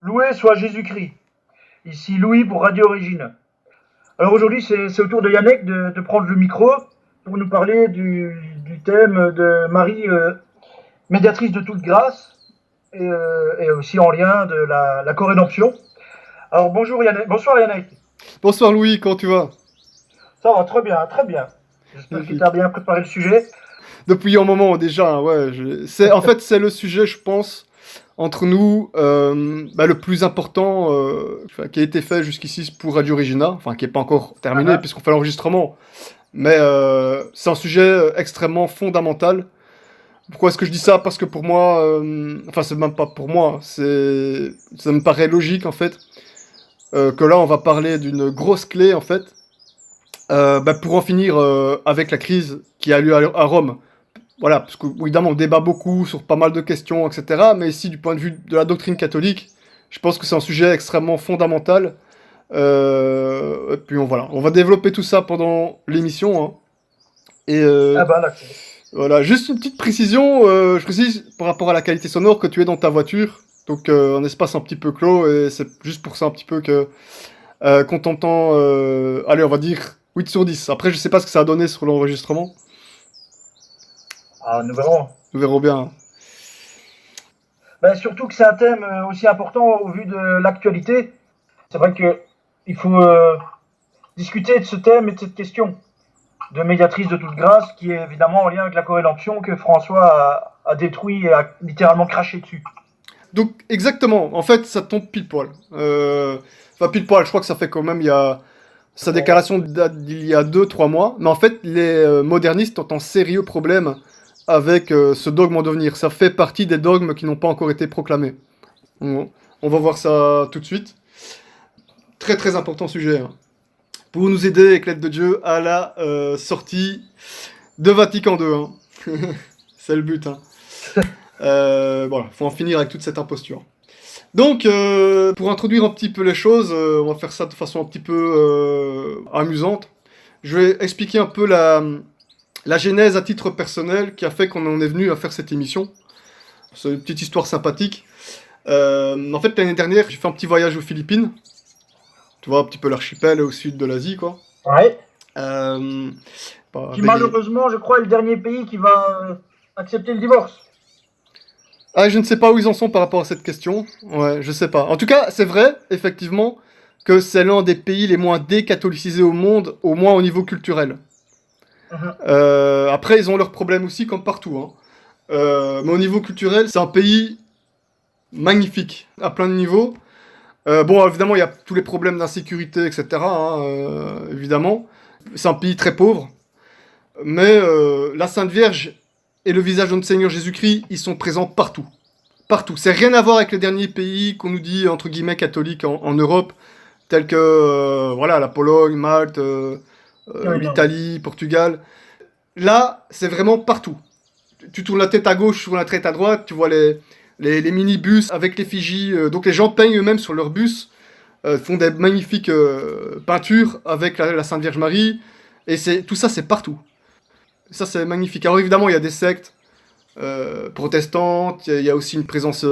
Loué soit Jésus-Christ. Ici Louis pour Radio Origine. Alors aujourd'hui, c'est au tour de Yannick de prendre le micro pour nous parler du thème de Marie, médiatrice de toute grâce, et aussi en lien de la corédemption. Alors bonjour Yannick. Bonsoir Yannick. Bonsoir Louis, comment tu vas? Ça va très bien, très bien. J'espère que tu as Magnifique. bien préparé le sujet. Depuis un moment déjà, hein, ouais. En fait, c'est le sujet, je pense, entre nous, le plus important qui a été fait jusqu'ici pour Radio Regina, enfin qui n'est pas encore terminé Uh-huh. puisqu'on fait l'enregistrement, mais c'est un sujet extrêmement fondamental. Pourquoi est-ce que je dis ça? Parce que pour moi, enfin c'est même pas pour moi, ça me paraît logique en fait, que là on va parler d'une grosse clé en fait, pour en finir avec la crise qui a lieu à Rome. Voilà, parce que évidemment on débat beaucoup sur pas mal de questions, etc. Mais ici, du point de vue de la doctrine catholique, je pense que c'est un sujet extrêmement fondamental. Et puis voilà, on va développer tout ça pendant l'émission, hein. Et Ah ben là, voilà, juste une petite précision, je précise par rapport à la qualité sonore que tu es dans ta voiture, donc un espace un petit peu clos, et c'est juste pour ça un petit peu que qu'on t'entend, allez, on va dire 8 sur 10. Après, je sais pas ce que ça a donné sur l'enregistrement, nous verrons. nous verrons bien, hein. Ben, surtout que c'est un thème aussi important au vu de l'actualité. C'est vrai qu'il faut discuter de ce thème et de cette question de médiatrice de toute grâce, qui est évidemment en lien avec la corédemption que François a détruit et a littéralement craché dessus. Donc, exactement, en fait, ça tombe pile poil. Enfin, pile poil, je crois que ça fait quand même, sa déclaration date d'il y a 2 3 mois, mais en fait, les modernistes ont un sérieux problème avec ce dogme en devenir. Ça fait partie des dogmes qui n'ont pas encore été proclamés. On va voir ça tout de suite. Très très important sujet, hein. Pour nous aider, avec l'aide de Dieu, à la sortie de Vatican II, hein. C'est le but, hein. Voilà, faut en finir avec toute cette imposture. Donc, pour introduire un petit peu les choses, on va faire ça de façon un petit peu amusante. Je vais expliquer un peu la genèse à titre personnel qui a fait qu'on en est venu à faire cette émission. C'est une petite histoire sympathique. En fait, l'année dernière, j'ai fait un petit voyage aux Philippines. Tu vois, un petit peu l'archipel au sud de l'Asie, quoi. Ouais. Euh, Qui avec les- malheureusement, je crois, est le dernier pays qui va accepter le divorce. Ah, je ne sais pas où ils en sont par rapport à cette question. Ouais, je sais pas. En tout cas, c'est vrai, effectivement, que c'est l'un des pays les moins décatholicisés au monde, au moins au niveau culturel. Mhm. Après, ils ont leurs problèmes aussi, comme partout, hein. Mais au niveau culturel, c'est un pays magnifique, à plein de niveaux. Bon, évidemment, il y a tous les problèmes d'insécurité, etc., hein, évidemment. C'est un pays très pauvre. Mais la Sainte Vierge et le visage de notre Seigneur Jésus-Christ, ils sont présents partout. Partout. C'est rien à voir avec les derniers pays qu'on nous dit, entre guillemets, catholiques en Europe, tels que voilà, la Pologne, Malte, Oui, non. l'Italie, Portugal. Là, c'est vraiment partout. Tu tournes la tête à gauche, tu tournes la tête à droite, tu vois les minibus avec l'effigie. Donc les gens peignent eux-mêmes sur leur bus, font des magnifiques peintures avec la Sainte Vierge Marie. Et tout ça, c'est partout. Ça, c'est magnifique. Alors évidemment, il y a des sectes protestantes, il y a aussi une présence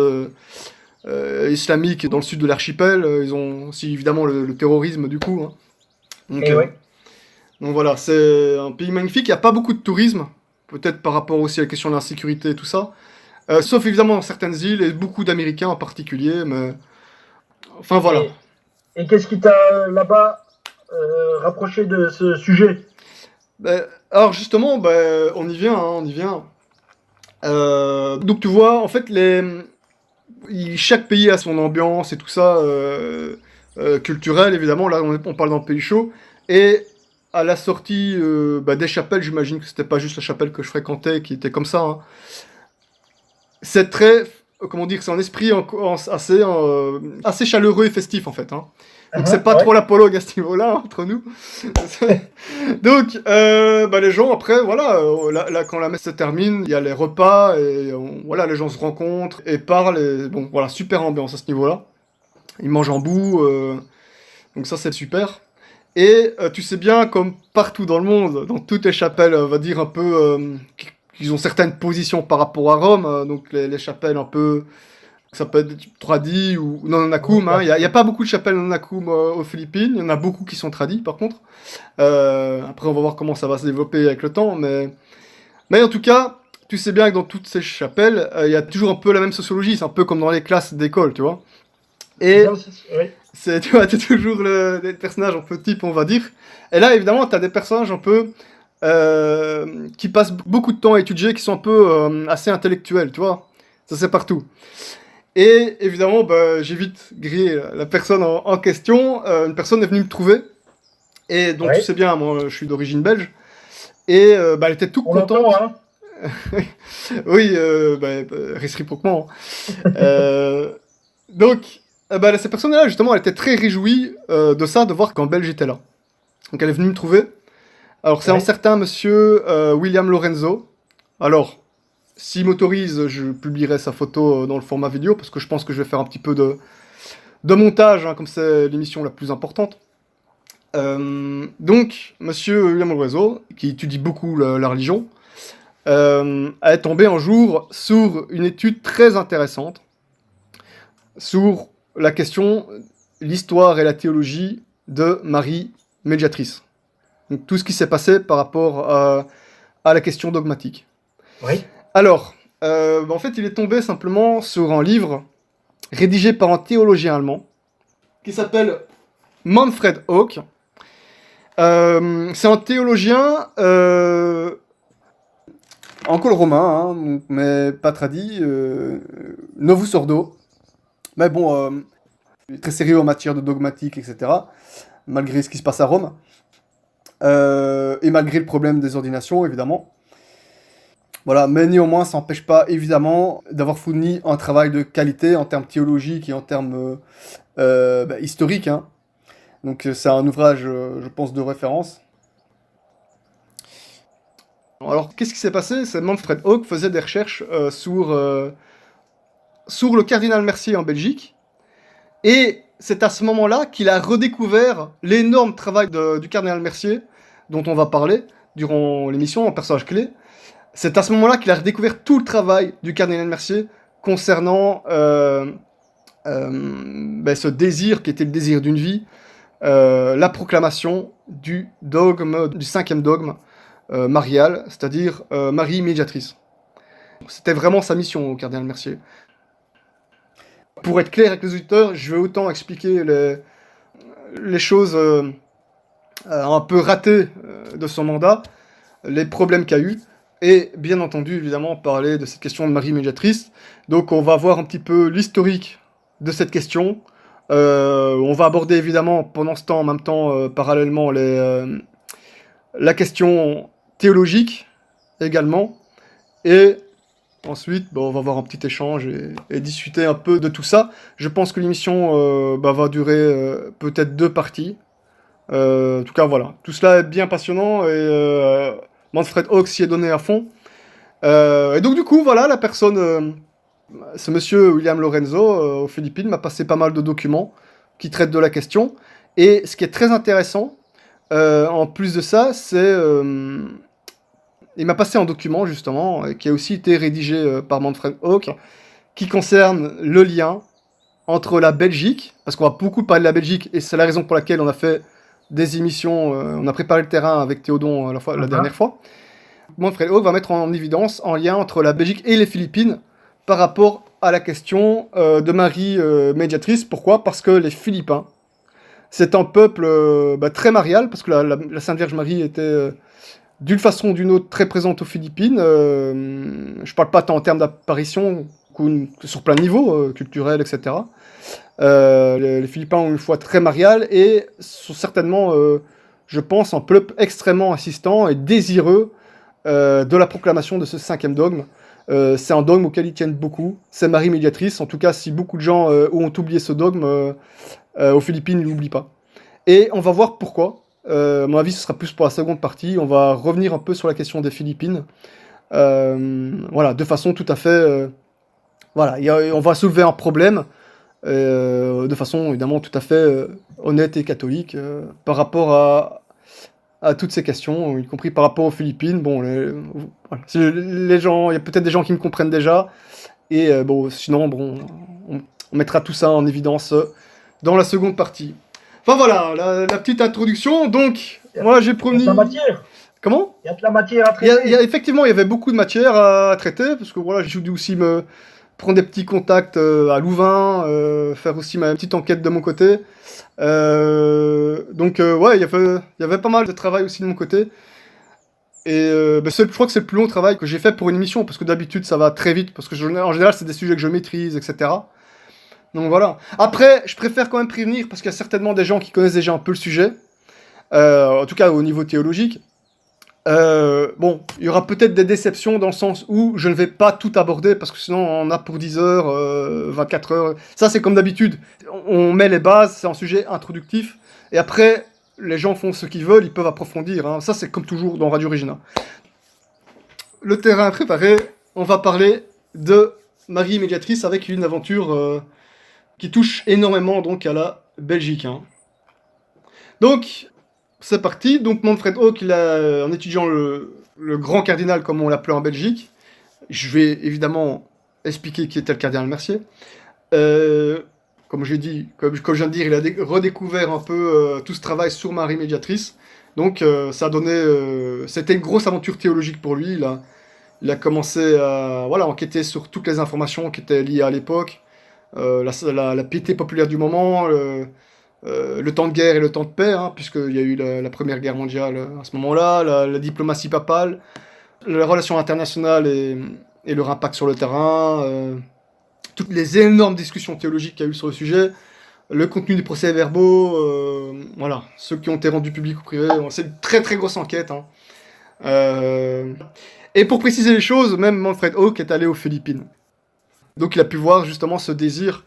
islamique dans le sud de l'archipel. Ils ont aussi évidemment le terrorisme du coup, hein. Donc, Et oui. donc voilà, c'est un pays magnifique. Il n'y a pas beaucoup de tourisme, peut-être par rapport aussi à la question de l'insécurité et tout ça. Sauf évidemment dans certaines îles et beaucoup d'Américains en particulier. Mais enfin voilà. Et, et qu'est-ce qui t'a là-bas rapproché de ce sujet? Alors justement, on y vient, hein, on y vient. Donc tu vois, en fait, chaque pays a son ambiance et tout ça, culturel évidemment. Là, on parle d'un pays chaud. Et à la sortie des chapelles, j'imagine que c'était pas juste la chapelle que je fréquentais qui était comme ça, hein. C'est très, comment dire, c'est un esprit assez chaleureux et festif en fait, hein. Donc c'est pas Ouais. trop l'apologue à ce niveau-là, entre nous. Donc les gens après, voilà, quand la messe se termine, il y a les repas et voilà, les gens se rencontrent et parlent et bon voilà, super ambiance à ce niveau-là. Ils mangent en bout, donc ça c'est super. Et tu sais bien, comme partout dans le monde, dans toutes les chapelles, on va dire un peu, qu'ils ont certaines positions par rapport à Rome, donc les chapelles un peu Ça peut être tradi ou Nanakum. Il n'y a pas beaucoup de chapelles Nanakum aux Philippines. Il y en a beaucoup qui sont tradis, par contre. Après, on va voir comment ça va se développer avec le temps. Mais en tout cas, tu sais bien que dans toutes ces chapelles, il y a toujours un peu la même sociologie. C'est un peu comme dans les classes d'école, tu vois. Et tu vois, t'es toujours des personnages un peu type, on va dire. Et là, évidemment, t'as des personnages un peu qui passent beaucoup de temps à étudier, qui sont un peu assez intellectuels, tu vois. Ça, c'est partout. Et évidemment, j'ai vite grillé la personne en question. Une personne est venue me trouver. Et donc, tu sais bien, moi, je suis d'origine belge. Et elle était toute contente. Entend, hein. Oui, réciproquement. Donc, cette personne-là, justement, elle était très réjouie de ça, de voir qu'en Belge j'étais là. Donc, elle est venue me trouver. Alors, c'est un certain monsieur William Lorenzo. Alors, s'il m'autorise, je publierai sa photo dans le format vidéo, parce que je pense que je vais faire un petit peu de montage, hein, comme c'est l'émission la plus importante. Donc, monsieur William Lorenzo, qui étudie beaucoup la religion, est tombé un jour sur une étude très intéressante sur la question, l'histoire et la théologie de Marie Médiatrice. Donc, tout ce qui s'est passé par rapport à la question dogmatique. Oui. Alors, en fait, il est tombé simplement sur un livre rédigé par un théologien allemand qui s'appelle Manfred Hauck. C'est un théologien en col romain, hein, mais pas tradit, Novus Ordo. Mais bon, très sérieux en matière de dogmatique, etc. Malgré ce qui se passe à Rome. Et malgré le problème des ordinations, évidemment. Voilà, mais néanmoins, ça n'empêche pas, évidemment, d'avoir fourni un travail de qualité en termes théologiques et en termes historiques. Hein. Donc c'est un ouvrage, je pense, de référence. Alors, qu'est-ce qui s'est passé? C'est Manfred Hauck faisait des recherches sur le cardinal Mercier en Belgique. Et c'est à ce moment-là qu'il a redécouvert l'énorme travail du cardinal Mercier, dont on va parler durant l'émission, en personnage clé. C'est à ce moment-là qu'il a redécouvert tout le travail du cardinal Mercier concernant ce désir qui était le désir d'une vie, la proclamation du dogme, du 5e dogme marial, c'est-à-dire Marie médiatrice. C'était vraiment sa mission au cardinal Mercier. Pour être clair avec les auditeurs, je vais autant expliquer les choses un peu ratées de son mandat, les problèmes qu'il y a eu, et bien entendu, évidemment, parler de cette question de Marie médiatrice. Donc on va voir un petit peu l'historique de cette question. On va aborder évidemment, pendant ce temps, en même temps, parallèlement, la question théologique également. Et ensuite, on va avoir un petit échange et discuter un peu de tout ça. Je pense que l'émission va durer peut-être 2 parties. En tout cas, voilà. Tout cela est bien passionnant et Manfred Hauck s'y est donné à fond. Et donc, du coup, voilà, la personne, ce monsieur William Lorenzo, aux Philippines, m'a passé pas mal de documents qui traitent de la question. Et ce qui est très intéressant, en plus de ça, c'est... il m'a passé un document, justement, qui a aussi été rédigé par Manfred Hauck, qui concerne le lien entre la Belgique, parce qu'on va beaucoup parler de la Belgique, et c'est la raison pour laquelle on a fait des émissions, on a préparé le terrain avec Théodon la dernière fois. Manfred Hauck va mettre en évidence un lien entre la Belgique et les Philippines par rapport à la question de Marie médiatrice. Pourquoi? Parce que les Philippins, c'est un peuple très marial, parce que la Sainte Vierge Marie était d'une façon ou d'une autre très présente aux Philippines. Je parle pas tant en termes d'apparition que sur plein niveau, culturel, etc. Les Philippins ont une foi très mariale et sont certainement, je pense, un peuple extrêmement insistant et désireux de la proclamation de ce 5e dogme. C'est un dogme auquel ils tiennent beaucoup. C'est Marie médiatrice. En tout cas, si beaucoup de gens ont oublié ce dogme, aux Philippines, ils ne l'oublient pas. Et on va voir pourquoi. À mon avis, ce sera plus pour la seconde partie. On va revenir un peu sur la question des Philippines. Voilà, de façon tout à fait... voilà, on va soulever un problème de façon évidemment tout à fait honnête et catholique par rapport à toutes ces questions, y compris par rapport aux Philippines. Bon, voilà. Les gens, il y a peut-être des gens qui me comprennent déjà, Et bon, sinon, bon, on mettra tout ça en évidence dans la seconde partie. Enfin voilà, la petite introduction. Donc, moi j'ai Il y a promis. de la matière. Comment? Il y a de la matière à Il y a, traiter. effectivement, il y avait beaucoup de matière à traiter, parce que voilà, j'ai dû aussi me prendre des petits contacts à Louvain, faire aussi ma petite enquête de mon côté. Donc, ouais, il y avait pas mal de travail aussi de mon côté. Et je crois que c'est le plus long travail que j'ai fait pour une émission, parce que d'habitude ça va très vite, parce que en général c'est des sujets que je maîtrise, etc. Donc voilà. Après, je préfère quand même prévenir, parce qu'il y a certainement des gens qui connaissent déjà un peu le sujet, en tout cas au niveau théologique. Bon, il y aura peut-être des déceptions dans le sens où je ne vais pas tout aborder, parce que sinon on a pour 10 heures, 24 heures. Ça c'est comme d'habitude. On met les bases, c'est un sujet introductif, et après, les gens font ce qu'ils veulent, ils peuvent approfondir. Hein. Ça c'est comme toujours dans Radio Regina. Le terrain préparé, on va parler de Marie Médiatrice avec une aventure qui touche énormément donc à la Belgique. Hein. Donc, c'est parti. Donc, Manfred Hawk, en étudiant le grand cardinal, comme on l'appelait en Belgique, je vais évidemment expliquer qui était le cardinal Mercier. Comme j'ai dit, comme je viens de dire, il a redécouvert un peu tout ce travail sur Marie Médiatrice. Donc, ça a donné. C'était une grosse aventure théologique pour lui. Il a commencé à enquêter sur toutes les informations qui étaient liées à l'époque, la piété populaire du moment, le temps de guerre et le temps de paix, hein, puisqu'il y a eu la Première Guerre mondiale à ce moment-là, la diplomatie papale, les relations internationales et leur impact sur le terrain, toutes les énormes discussions théologiques qu'il y a eu sur le sujet, le contenu des procès-verbaux, voilà, ceux qui ont été rendus publics ou privés. C'est une très très grosse enquête. Hein. Et pour préciser les choses, même Manfred Hawk est allé aux Philippines. Donc il a pu voir justement ce désir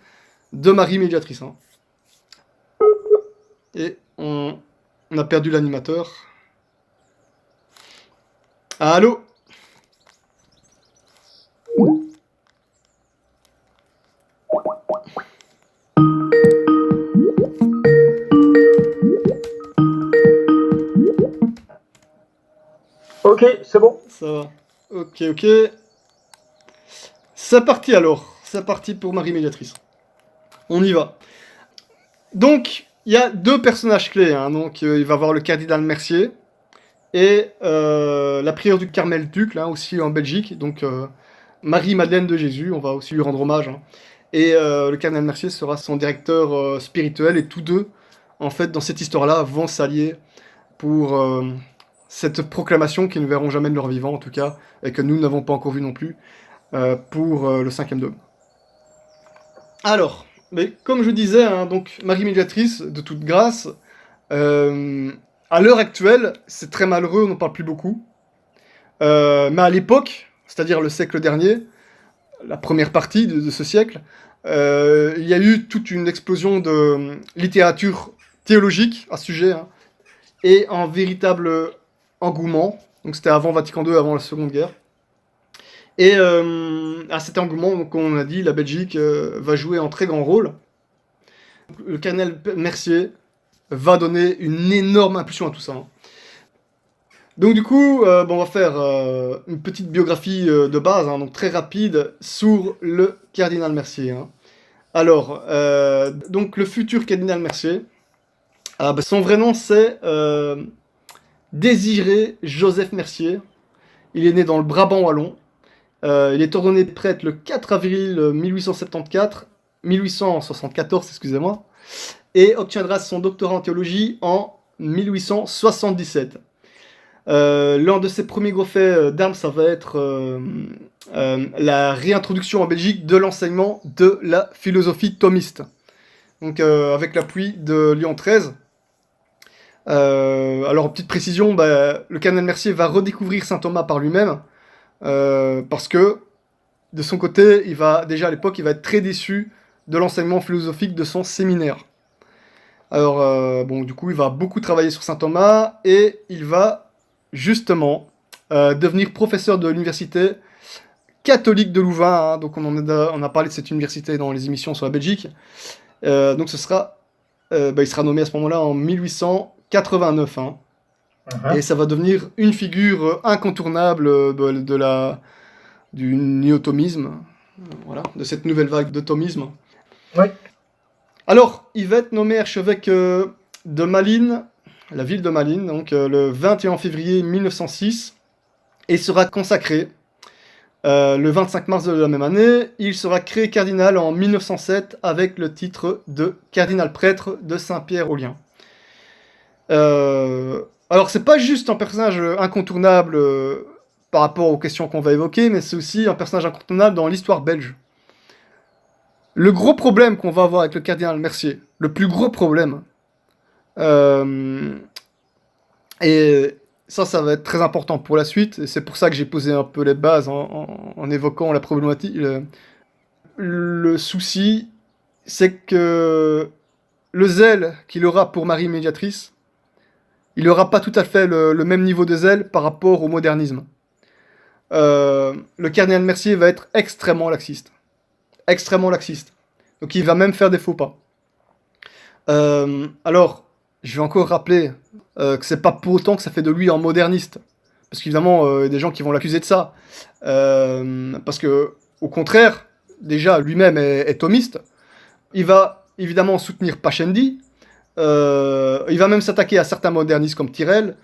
de Marie Médiatrice. Hein. Et on a perdu l'animateur. Allô? Ok, c'est bon. Ça va. Ok. C'est parti alors. C'est parti pour Marie Médiatrice. On y va. Donc, il y a deux personnages clés. Hein. Donc, il va avoir le cardinal Mercier et la prieure du Carmel-Duc, là aussi en Belgique. Donc, Marie-Madeleine de Jésus, on va aussi lui rendre hommage. Hein. Et le cardinal Mercier sera son directeur spirituel. Et tous deux, en fait, dans cette histoire-là, vont s'allier pour cette proclamation qu'ils ne verront jamais de leur vivant, en tout cas, et que nous n'avons pas encore vu non plus, pour le 5e dôme. Alors, mais comme je disais, hein, donc Marie Médiatrice, de toute grâce, à l'heure actuelle, c'est très malheureux, on n'en parle plus beaucoup. Mais à l'époque, c'est-à-dire le siècle dernier, la première partie de ce siècle, il y a eu toute une explosion de littérature théologique à ce sujet, hein, et un véritable engouement. Donc c'était avant Vatican II, avant la Seconde Guerre. Et à cet engouement, donc, comme on a dit, la Belgique va jouer un très grand rôle. Le cardinal Mercier va donner une énorme impulsion à tout ça. Hein. Donc du coup, on va faire une petite biographie de base, hein, donc très rapide, sur le cardinal Mercier. Hein. Alors, donc le futur cardinal Mercier, son vrai nom c'est Désiré Joseph Mercier. Il est né dans le Brabant wallon. Il est ordonné prêtre le 4 avril 1874, excusez-moi, et obtiendra son doctorat en théologie en 1877. L'un de ses premiers gros faits d'armes, ça va être la réintroduction en Belgique de l'enseignement de la philosophie thomiste. Donc avec l'appui de Léon XIII. Alors, petite précision, le cardinal Mercier va redécouvrir saint Thomas par lui-même, parce que, de son côté, déjà à l'époque, il va être très déçu de l'enseignement philosophique de son séminaire. Alors, du coup, il va beaucoup travailler sur saint Thomas, et il va, justement, devenir professeur de l'université catholique de Louvain. Hein, donc, on a parlé de cette université dans les émissions sur la Belgique. Donc, il sera nommé à ce moment-là en 1889. Hein. Et ça va devenir une figure incontournable du néo-thomisme. voilà, de cette nouvelle vague de thomisme. Ouais. Alors, il va être nommé archevêque de Malines, la ville de Malines, donc le 21 février 1906, et sera consacré le 25 mars de la même année. Il sera créé cardinal en 1907 avec le titre de cardinal-prêtre de Saint-Pierre-aux-Liens. Alors, c'est pas juste un personnage incontournable par rapport aux questions qu'on va évoquer, mais c'est aussi un personnage incontournable dans l'histoire belge. Le gros problème qu'on va avoir avec le cardinal Mercier, le plus gros problème, et ça va être très important pour la suite, et c'est pour ça que j'ai posé un peu les bases en évoquant la problématique. Le souci, c'est que le zèle qu'il aura pour Marie Médiatrice, il n'aura pas tout à fait le même niveau de zèle par rapport au modernisme. Le cardinal Mercier va être extrêmement laxiste. Extrêmement laxiste. Donc il va même faire des faux pas. Alors, je vais encore rappeler que c'est pas pour autant que ça fait de lui un moderniste. Parce qu'évidemment, il y a des gens qui vont l'accuser de ça. Parce que, au contraire, déjà, lui-même est thomiste. Il va évidemment soutenir Pachendi. Il va même s'attaquer à certains modernistes comme Tyrrell.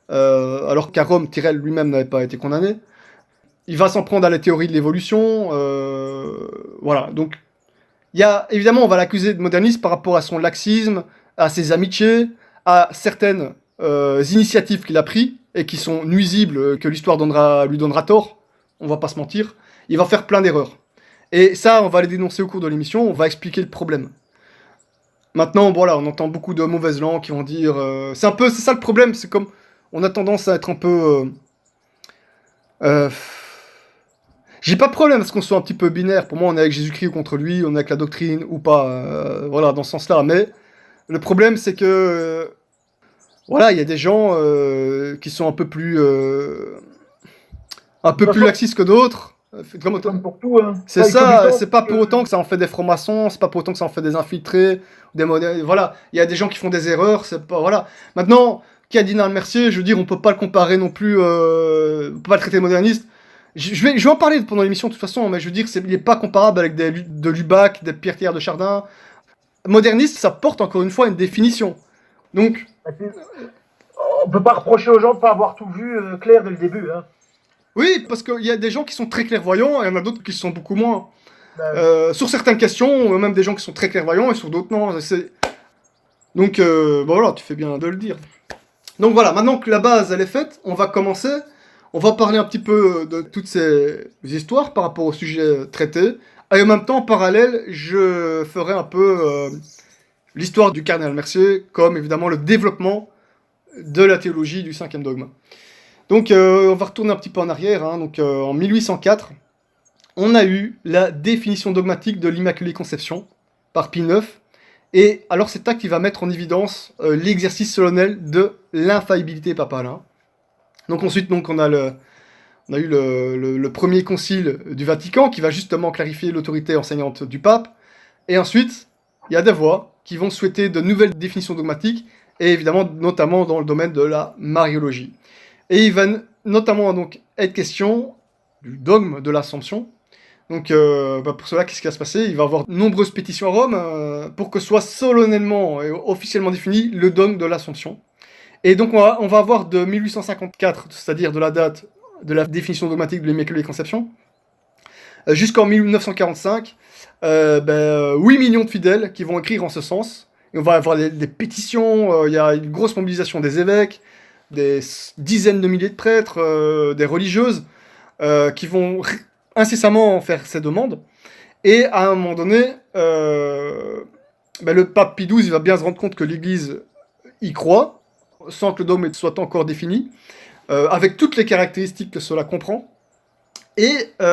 Alors qu'à Rome, Tyrrell lui-même n'avait pas été condamné. Il va s'en prendre à la théorie de l'évolution. Voilà, donc évidemment, on va l'accuser de moderniste par rapport à son laxisme, à ses amitiés, à certaines initiatives qu'il a prises et qui sont nuisibles, que l'histoire lui donnera tort. On va pas se mentir. Il va faire plein d'erreurs. Et ça, on va les dénoncer au cours de l'émission. On va expliquer le problème. Maintenant, voilà, on entend beaucoup de mauvaises langues qui vont dire... c'est ça le problème. C'est comme... On a tendance à être un peu... j'ai pas de problème à ce qu'on soit un petit peu binaire. Pour moi, on est avec Jésus-Christ ou contre lui, on est avec la doctrine ou pas. Voilà, dans ce sens-là. Mais le problème, c'est que... voilà, il y a des gens qui sont un peu plus laxistes que d'autres. Comme pour tout, hein. C'est ça, c'est pas pour autant que ça en fait des francs-maçons, c'est pas pour autant que ça en fait des infiltrés, des modèles. Voilà, il y a des gens qui font des erreurs, c'est pas. Voilà. Maintenant, cardinal Mercier, je veux dire, on peut pas le comparer non plus, on peut pas le traiter de moderniste. Je vais en parler pendant l'émission de toute façon, mais je veux dire, il n'est pas comparable avec de Lubac, des Pierre-Thiers de Chardin. Moderniste, ça porte encore une fois une définition. Donc. On peut pas reprocher aux gens de pas avoir tout vu clair dès le début, hein. Oui, parce qu'il y a des gens qui sont très clairvoyants et il y en a d'autres qui sont beaucoup moins. Sur certaines questions, même des gens qui sont très clairvoyants et sur d'autres non. Donc, voilà, tu fais bien de le dire. Donc voilà, maintenant que la base elle est faite, on va commencer. On va parler un petit peu de toutes ces histoires par rapport au sujet traité. Et en même temps, en parallèle, je ferai un peu l'histoire du cardinal Mercier, comme évidemment le développement de la théologie du cinquième dogme. Donc on va retourner un petit peu en arrière. Hein. Donc en 1804, on a eu la définition dogmatique de l'Immaculée Conception par Pie IX. Et alors cet acte, il va mettre en évidence l'exercice solennel de l'infaillibilité papale. Hein. Donc ensuite, on a eu le premier concile du Vatican qui va justement clarifier l'autorité enseignante du pape. Et ensuite, il y a des voix qui vont souhaiter de nouvelles définitions dogmatiques, et évidemment, notamment dans le domaine de la mariologie. Et il va notamment donc être question du dogme de l'Assomption. Donc pour cela, qu'est-ce qui va se passer? Il va y avoir de nombreuses pétitions à Rome pour que soit solennellement et officiellement défini le dogme de l'Assomption. Et donc on va avoir de 1854, c'est-à-dire de la date de la définition dogmatique de l'Immaculée Conception, jusqu'en 1945, 8 millions de fidèles qui vont écrire en ce sens. Et on va avoir des pétitions, il y a une grosse mobilisation des évêques, des dizaines de milliers de prêtres, des religieuses, qui vont incessamment faire ces demandes. Et à un moment donné, le pape Pie XII il va bien se rendre compte que l'Église y croit, sans que le dogme soit encore défini, avec toutes les caractéristiques que cela comprend. Et il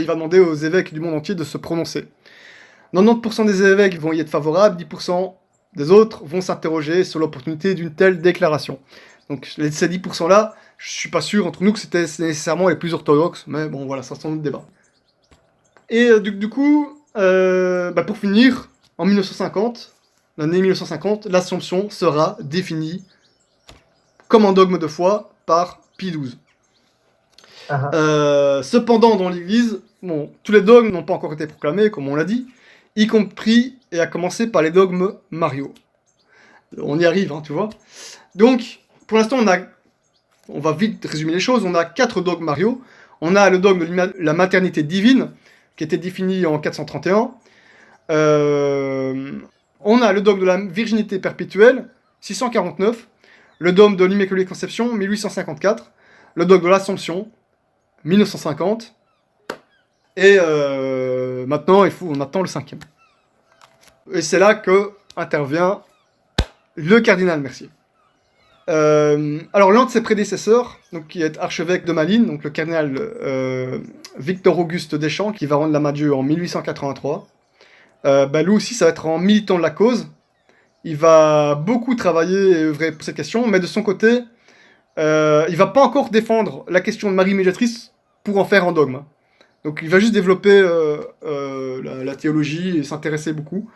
va demander aux évêques du monde entier de se prononcer. 90% des évêques vont y être favorables, 10% des autres vont s'interroger sur l'opportunité d'une telle déclaration. Donc ces 10%-là, je suis pas sûr entre nous que c'était nécessairement les plus orthodoxes, mais bon voilà, ça c'est un autre débat. Et du coup, pour finir, en 1950, l'année 1950, l'Assomption sera définie comme un dogme de foi par Pie XII. Cependant, dans l'Église, bon, tous les dogmes n'ont pas encore été proclamés, comme on l'a dit, y compris et à commencer par les dogmes Mario. On y arrive, hein, tu vois. Donc, pour l'instant, on va vite résumer les choses, on a 4 dogmes Mario. On a le dogme de la maternité divine, qui était défini en 431. On a le dogme de la virginité perpétuelle, 649. Le dogme de l'Immaculée Conception, 1854. Le dogme de l'Assomption, 1950. Et maintenant, on attend le 5e. Et c'est là que intervient le cardinal Mercier. Alors l'un de ses prédécesseurs, donc, qui est archevêque de Malines, donc le cardinal Victor Auguste Deschamps, qui va rendre la main de Dieu en 1883, lui aussi ça va être en militant de la cause. Il va beaucoup travailler et œuvrer pour cette question, mais de son côté, il va pas encore défendre la question de Marie médiatrice pour en faire un dogme. Donc il va juste développer la théologie et s'intéresser beaucoup.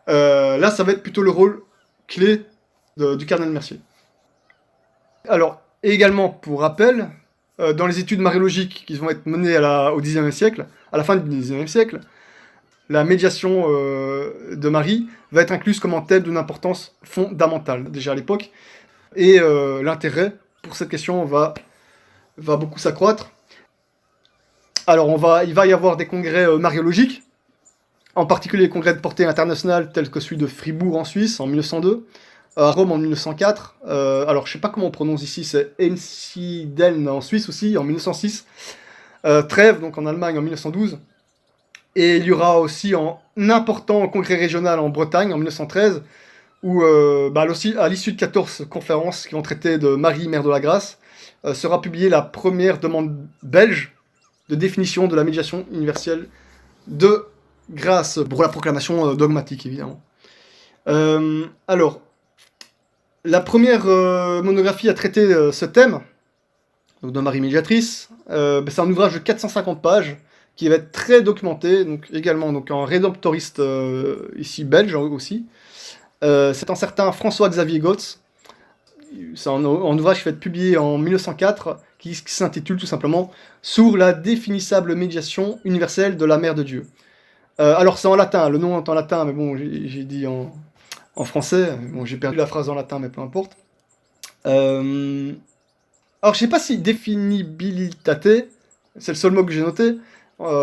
Là, ça va être plutôt le rôle clé du cardinal Mercier. Alors, et également, pour rappel, dans les études mariologiques qui vont être menées au XIXe siècle, à la fin du XIXe siècle, la médiation de Marie va être incluse comme un thème d'une importance fondamentale, déjà à l'époque, et l'intérêt pour cette question va beaucoup s'accroître. Alors, il va y avoir des congrès mariologiques, en particulier les congrès de portée internationale tels que celui de Fribourg en Suisse en 1902, à Rome en 1904, alors je sais pas comment on prononce ici, c'est Einsiedeln en Suisse aussi en 1906, Trèves donc en Allemagne en 1912, et il y aura aussi un important congrès régional en Bretagne en 1913, où à l'issue de 14 conférences qui vont traiter de Marie, Mère de la Grâce, sera publiée la première demande belge de définition de la médiation universelle de grâce pour la proclamation dogmatique évidemment. Alors, la première monographie à traiter ce thème, donc de Marie médiatrice, c'est un ouvrage de 450 pages qui va être très documenté, donc également donc, un rédemptoriste ici belge aussi. C'est un certain François-Xavier Gotz. C'est un ouvrage qui va être publié en 1904 qui s'intitule tout simplement « Sur la définissable médiation universelle de la Mère de Dieu ». Alors c'est en latin, le nom est en latin, mais bon, j'ai dit en français. Bon, j'ai perdu la phrase en latin, mais peu importe. Alors, je sais pas si définibilitate, c'est le seul mot que j'ai noté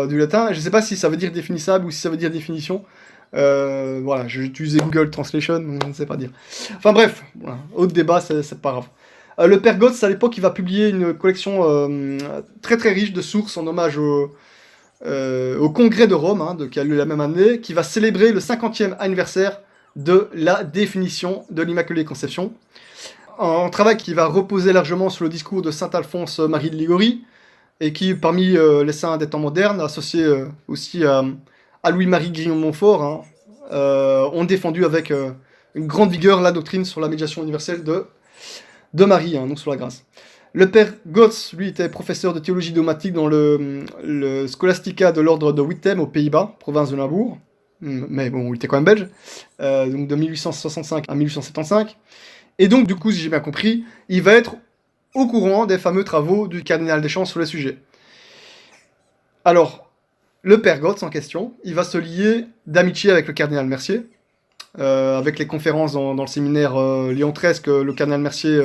du latin. Je sais pas si ça veut dire définissable ou si ça veut dire définition. Voilà, j'ai utilisé Google Translation, donc je ne sais pas dire. Enfin bref, voilà, autre débat, c'est pas grave. Le père Gotz, à l'époque, il va publier une collection très très riche de sources en hommage au congrès de Rome, hein, qui a lieu la même année, qui va célébrer le 50e anniversaire de la définition de l'Immaculée Conception. Un travail qui va reposer largement sur le discours de saint Alphonse Marie de Ligorie, et qui, parmi les saints des temps modernes, associé aussi à Louis-Marie Guillaume-Montfort, hein, ont défendu avec une grande vigueur la doctrine sur la médiation universelle de Marie, hein, donc sur la grâce. Le père Gotz, lui, était professeur de théologie dogmatique dans le Scholastica de l'ordre de Wittem aux Pays-Bas, province de Limbourg. Mais bon, il était quand même belge, donc de 1865 à 1875. Et donc, du coup, si j'ai bien compris, il va être au courant des fameux travaux du cardinal Deschamps sur le sujet. Alors, le père Gotz en question, il va se lier d'amitié avec le cardinal Mercier, avec les conférences dans le séminaire Lyon XIII que le cardinal Mercier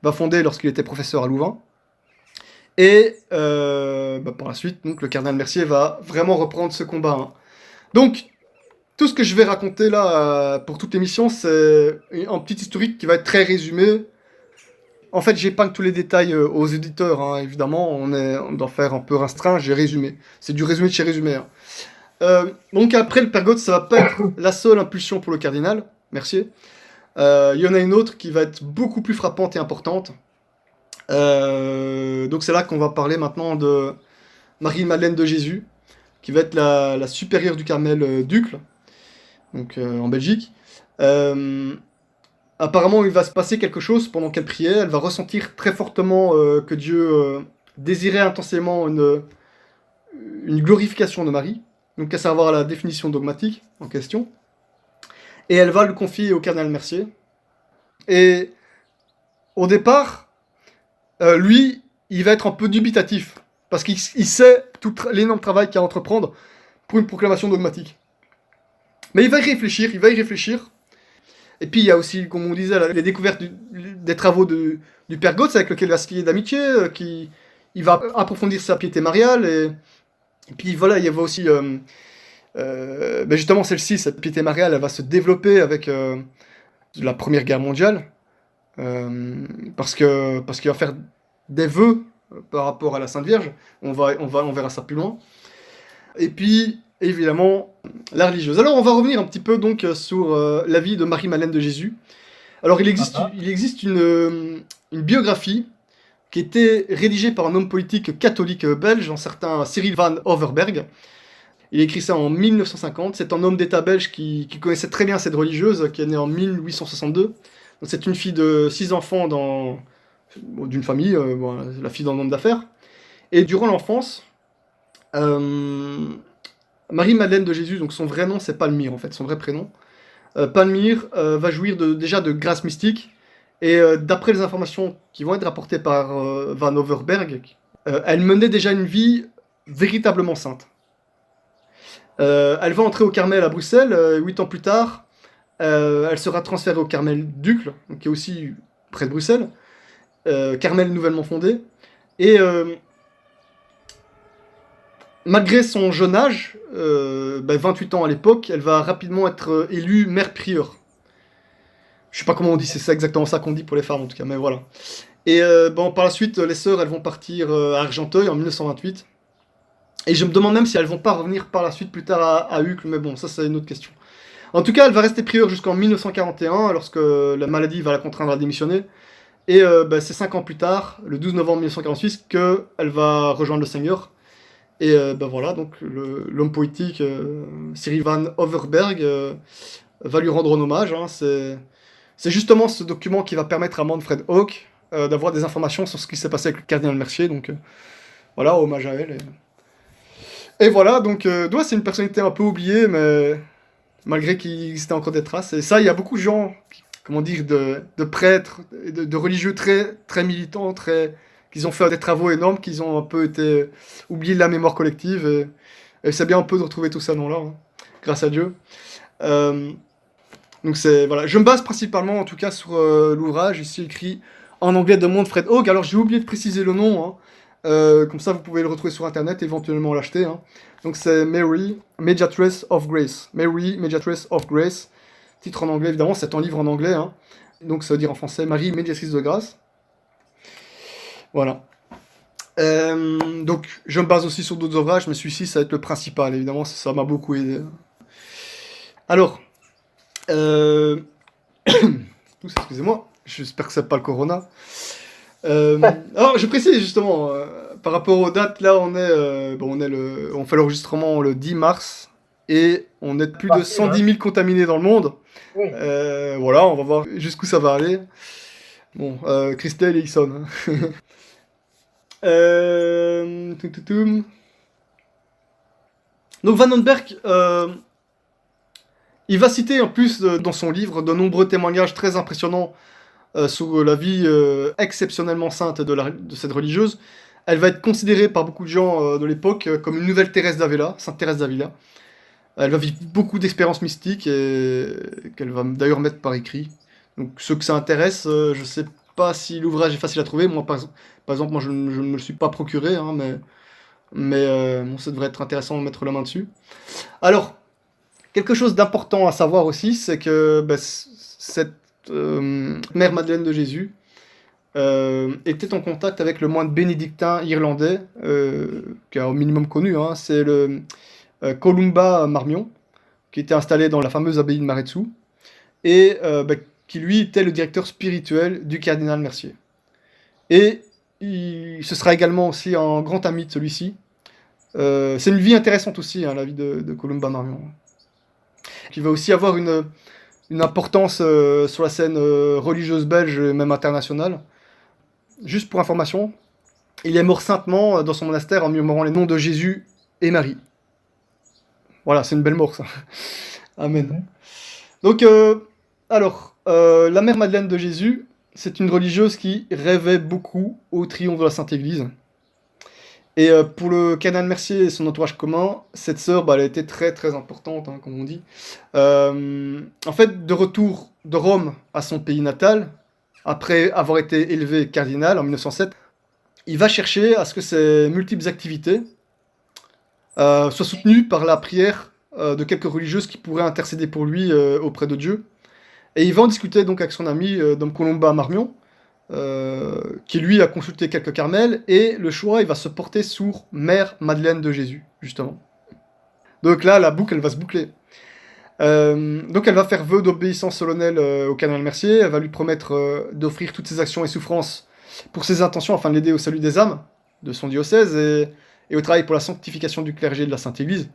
va fonder lorsqu'il était professeur à Louvain. Et par la suite, donc, le cardinal Mercier va vraiment reprendre ce combat. Hein. Donc, tout ce que je vais raconter là pour toute l'émission, c'est un petit historique qui va être très résumé. En fait, j'épargne tous les détails aux éditeurs, hein, évidemment, on doit faire un peu restreint, j'ai résumé. C'est du résumé de chez résumé. Hein. Donc après, le père Gotz, ça va pas être la seule impulsion pour le cardinal Mercier. Il y en a une autre qui va être beaucoup plus frappante et importante. Donc c'est là qu'on va parler maintenant de Marie-Madeleine de Jésus, qui va être la supérieure du Carmel d'Uccle, donc en Belgique. Apparemment, il va se passer quelque chose pendant qu'elle priait. Elle va ressentir très fortement que Dieu désirait intensément une glorification de Marie, donc à savoir la définition dogmatique en question. Et elle va le confier au cardinal Mercier. Et au départ, lui, il va être un peu dubitatif, parce qu'il sait tout l'énorme travail qu'il y a à entreprendre pour une proclamation dogmatique. Mais il va y réfléchir. Et puis il y a aussi, comme on disait, les découvertes des travaux du père Gotz, avec lequel il va se lier d'amitié, il va approfondir sa piété mariale, et puis voilà, il y a aussi, justement celle-ci, cette piété mariale, elle va se développer avec la Première Guerre mondiale, parce qu'il va faire des vœux par rapport à la Sainte Vierge, on verra ça plus loin. Et puis, évidemment, la religieuse. Alors, on va revenir un petit peu donc sur la vie de Marie-Madeleine de Jésus. Alors, il existe une biographie qui était rédigée par un homme politique catholique belge, un certain Cyril van Overberg. Il a écrit ça en 1950. C'est un homme d'État belge qui connaissait très bien cette religieuse, qui est née en 1862. Donc, c'est une fille de 6 enfants d'une famille, la fille d'un homme d'affaires. Et durant l'enfance, Marie-Madeleine de Jésus, donc son vrai nom c'est Palmyre en fait, son vrai prénom. Palmyre va jouir déjà de grâce mystique, et d'après les informations qui vont être rapportées par Van Overberg, elle menait déjà une vie véritablement sainte. Elle va entrer au Carmel à Bruxelles, 8 ans plus tard, elle sera transférée au Carmel d'Uccle, qui est aussi près de Bruxelles, Carmel nouvellement fondé, et malgré son jeune âge, 28 ans à l'époque, elle va rapidement être élue mère prieure. Je sais pas comment on dit, c'est ça exactement ça qu'on dit pour les femmes en tout cas, mais voilà. Et par la suite, les sœurs, elles vont partir à Argenteuil en 1928. Et je me demande même si elles vont pas revenir par la suite plus tard à Uccle, mais bon, ça c'est une autre question. En tout cas, elle va rester prieure jusqu'en 1941, lorsque la maladie va la contraindre à démissionner. Et c'est 5 ans plus tard, le 12 novembre 1946, qu'elle va rejoindre le Seigneur. Et voilà, donc l'homme politique Cyril van Overberg va lui rendre un hommage. Hein. C'est justement ce document qui va permettre à Manfred Hawk d'avoir des informations sur ce qui s'est passé avec le cardinal Mercier. Donc voilà, hommage à elle. Et voilà, donc c'est une personnalité un peu oubliée, mais malgré qu'il existait encore des traces. Et ça, il y a beaucoup de gens, comment dire, de prêtres, de religieux très, très militants, qu'ils ont fait des travaux énormes, qu'ils ont un peu été oubliés de la mémoire collective, et c'est bien un peu de retrouver tout ça là, hein, grâce à Dieu. Donc voilà, je me base principalement en tout cas sur l'ouvrage ici écrit en anglais de Manfred Hawk. Alors j'ai oublié de préciser le nom, hein, comme ça vous pouvez le retrouver sur internet, éventuellement l'acheter. Hein. Donc c'est Mary, Mediatress of Grace. Mary, Mediatress of Grace. Titre en anglais évidemment, c'est un livre en anglais, hein. Donc ça veut dire en français Marie, médiatrice de grâce. Voilà. Donc, je me base aussi sur d'autres ouvrages, mais celui-ci, ça va être le principal, évidemment, ça m'a beaucoup aidé. Alors, excusez-moi, j'espère que c'est pas le corona. Alors, je précise justement, par rapport aux dates, là, on fait l'enregistrement le 10 mars, et on est plus de 110 000 contaminés dans le monde. Oui. Voilà, on va voir jusqu'où ça va aller. Bon, Christelle et Ixon. Donc Van Overberg, il va citer en plus dans son livre de nombreux témoignages très impressionnants sur la vie exceptionnellement sainte de cette religieuse. Elle va être considérée par beaucoup de gens de l'époque comme une nouvelle Thérèse d'Avila, Sainte Thérèse d'Avila. Elle va vivre beaucoup d'expériences mystiques et qu'elle va d'ailleurs mettre par écrit. Donc ceux que ça intéresse, je sais pas si l'ouvrage est facile à trouver. Moi, par exemple, moi, je ne me le suis pas procuré, hein, mais ça devrait être intéressant de mettre la main dessus. Alors, quelque chose d'important à savoir aussi, c'est que cette mère Madeleine de Jésus était en contact avec le moine bénédictin irlandais, qui est au minimum connu, hein, c'est le Columba Marmion, qui était installé dans la fameuse abbaye de Maretsu, et qui lui était le directeur spirituel du cardinal Mercier. Et ce sera également aussi un grand ami de celui-ci. C'est une vie intéressante aussi, hein, la vie de Columba Marmion. Qui va aussi avoir une importance sur la scène religieuse belge et même internationale. Juste pour information, il est mort saintement dans son monastère en murmurant les noms de Jésus et Marie. Voilà, c'est une belle mort ça. Amen. Donc, la mère Madeleine de Jésus, c'est une religieuse qui rêvait beaucoup au triomphe de la Sainte Église. Et pour le cardinal Mercier et son entourage commun, cette sœur, bah, elle a été très très importante, hein, comme on dit. En fait, de retour de Rome à son pays natal, après avoir été élevé cardinal en 1907, il va chercher à ce que ses multiples activités soient soutenues par la prière de quelques religieuses qui pourraient intercéder pour lui auprès de Dieu. Et il va en discuter donc avec son ami Dom Colomba Marmion, qui lui a consulté quelques carmels, et le choix il va se porter sur Mère Madeleine de Jésus, justement. Donc là, la boucle elle va se boucler. Donc elle va faire vœu d'obéissance solennelle au cardinal Mercier, elle va lui promettre d'offrir toutes ses actions et souffrances pour ses intentions afin de l'aider au salut des âmes de son diocèse et au travail pour la sanctification du clergé de la Sainte Église.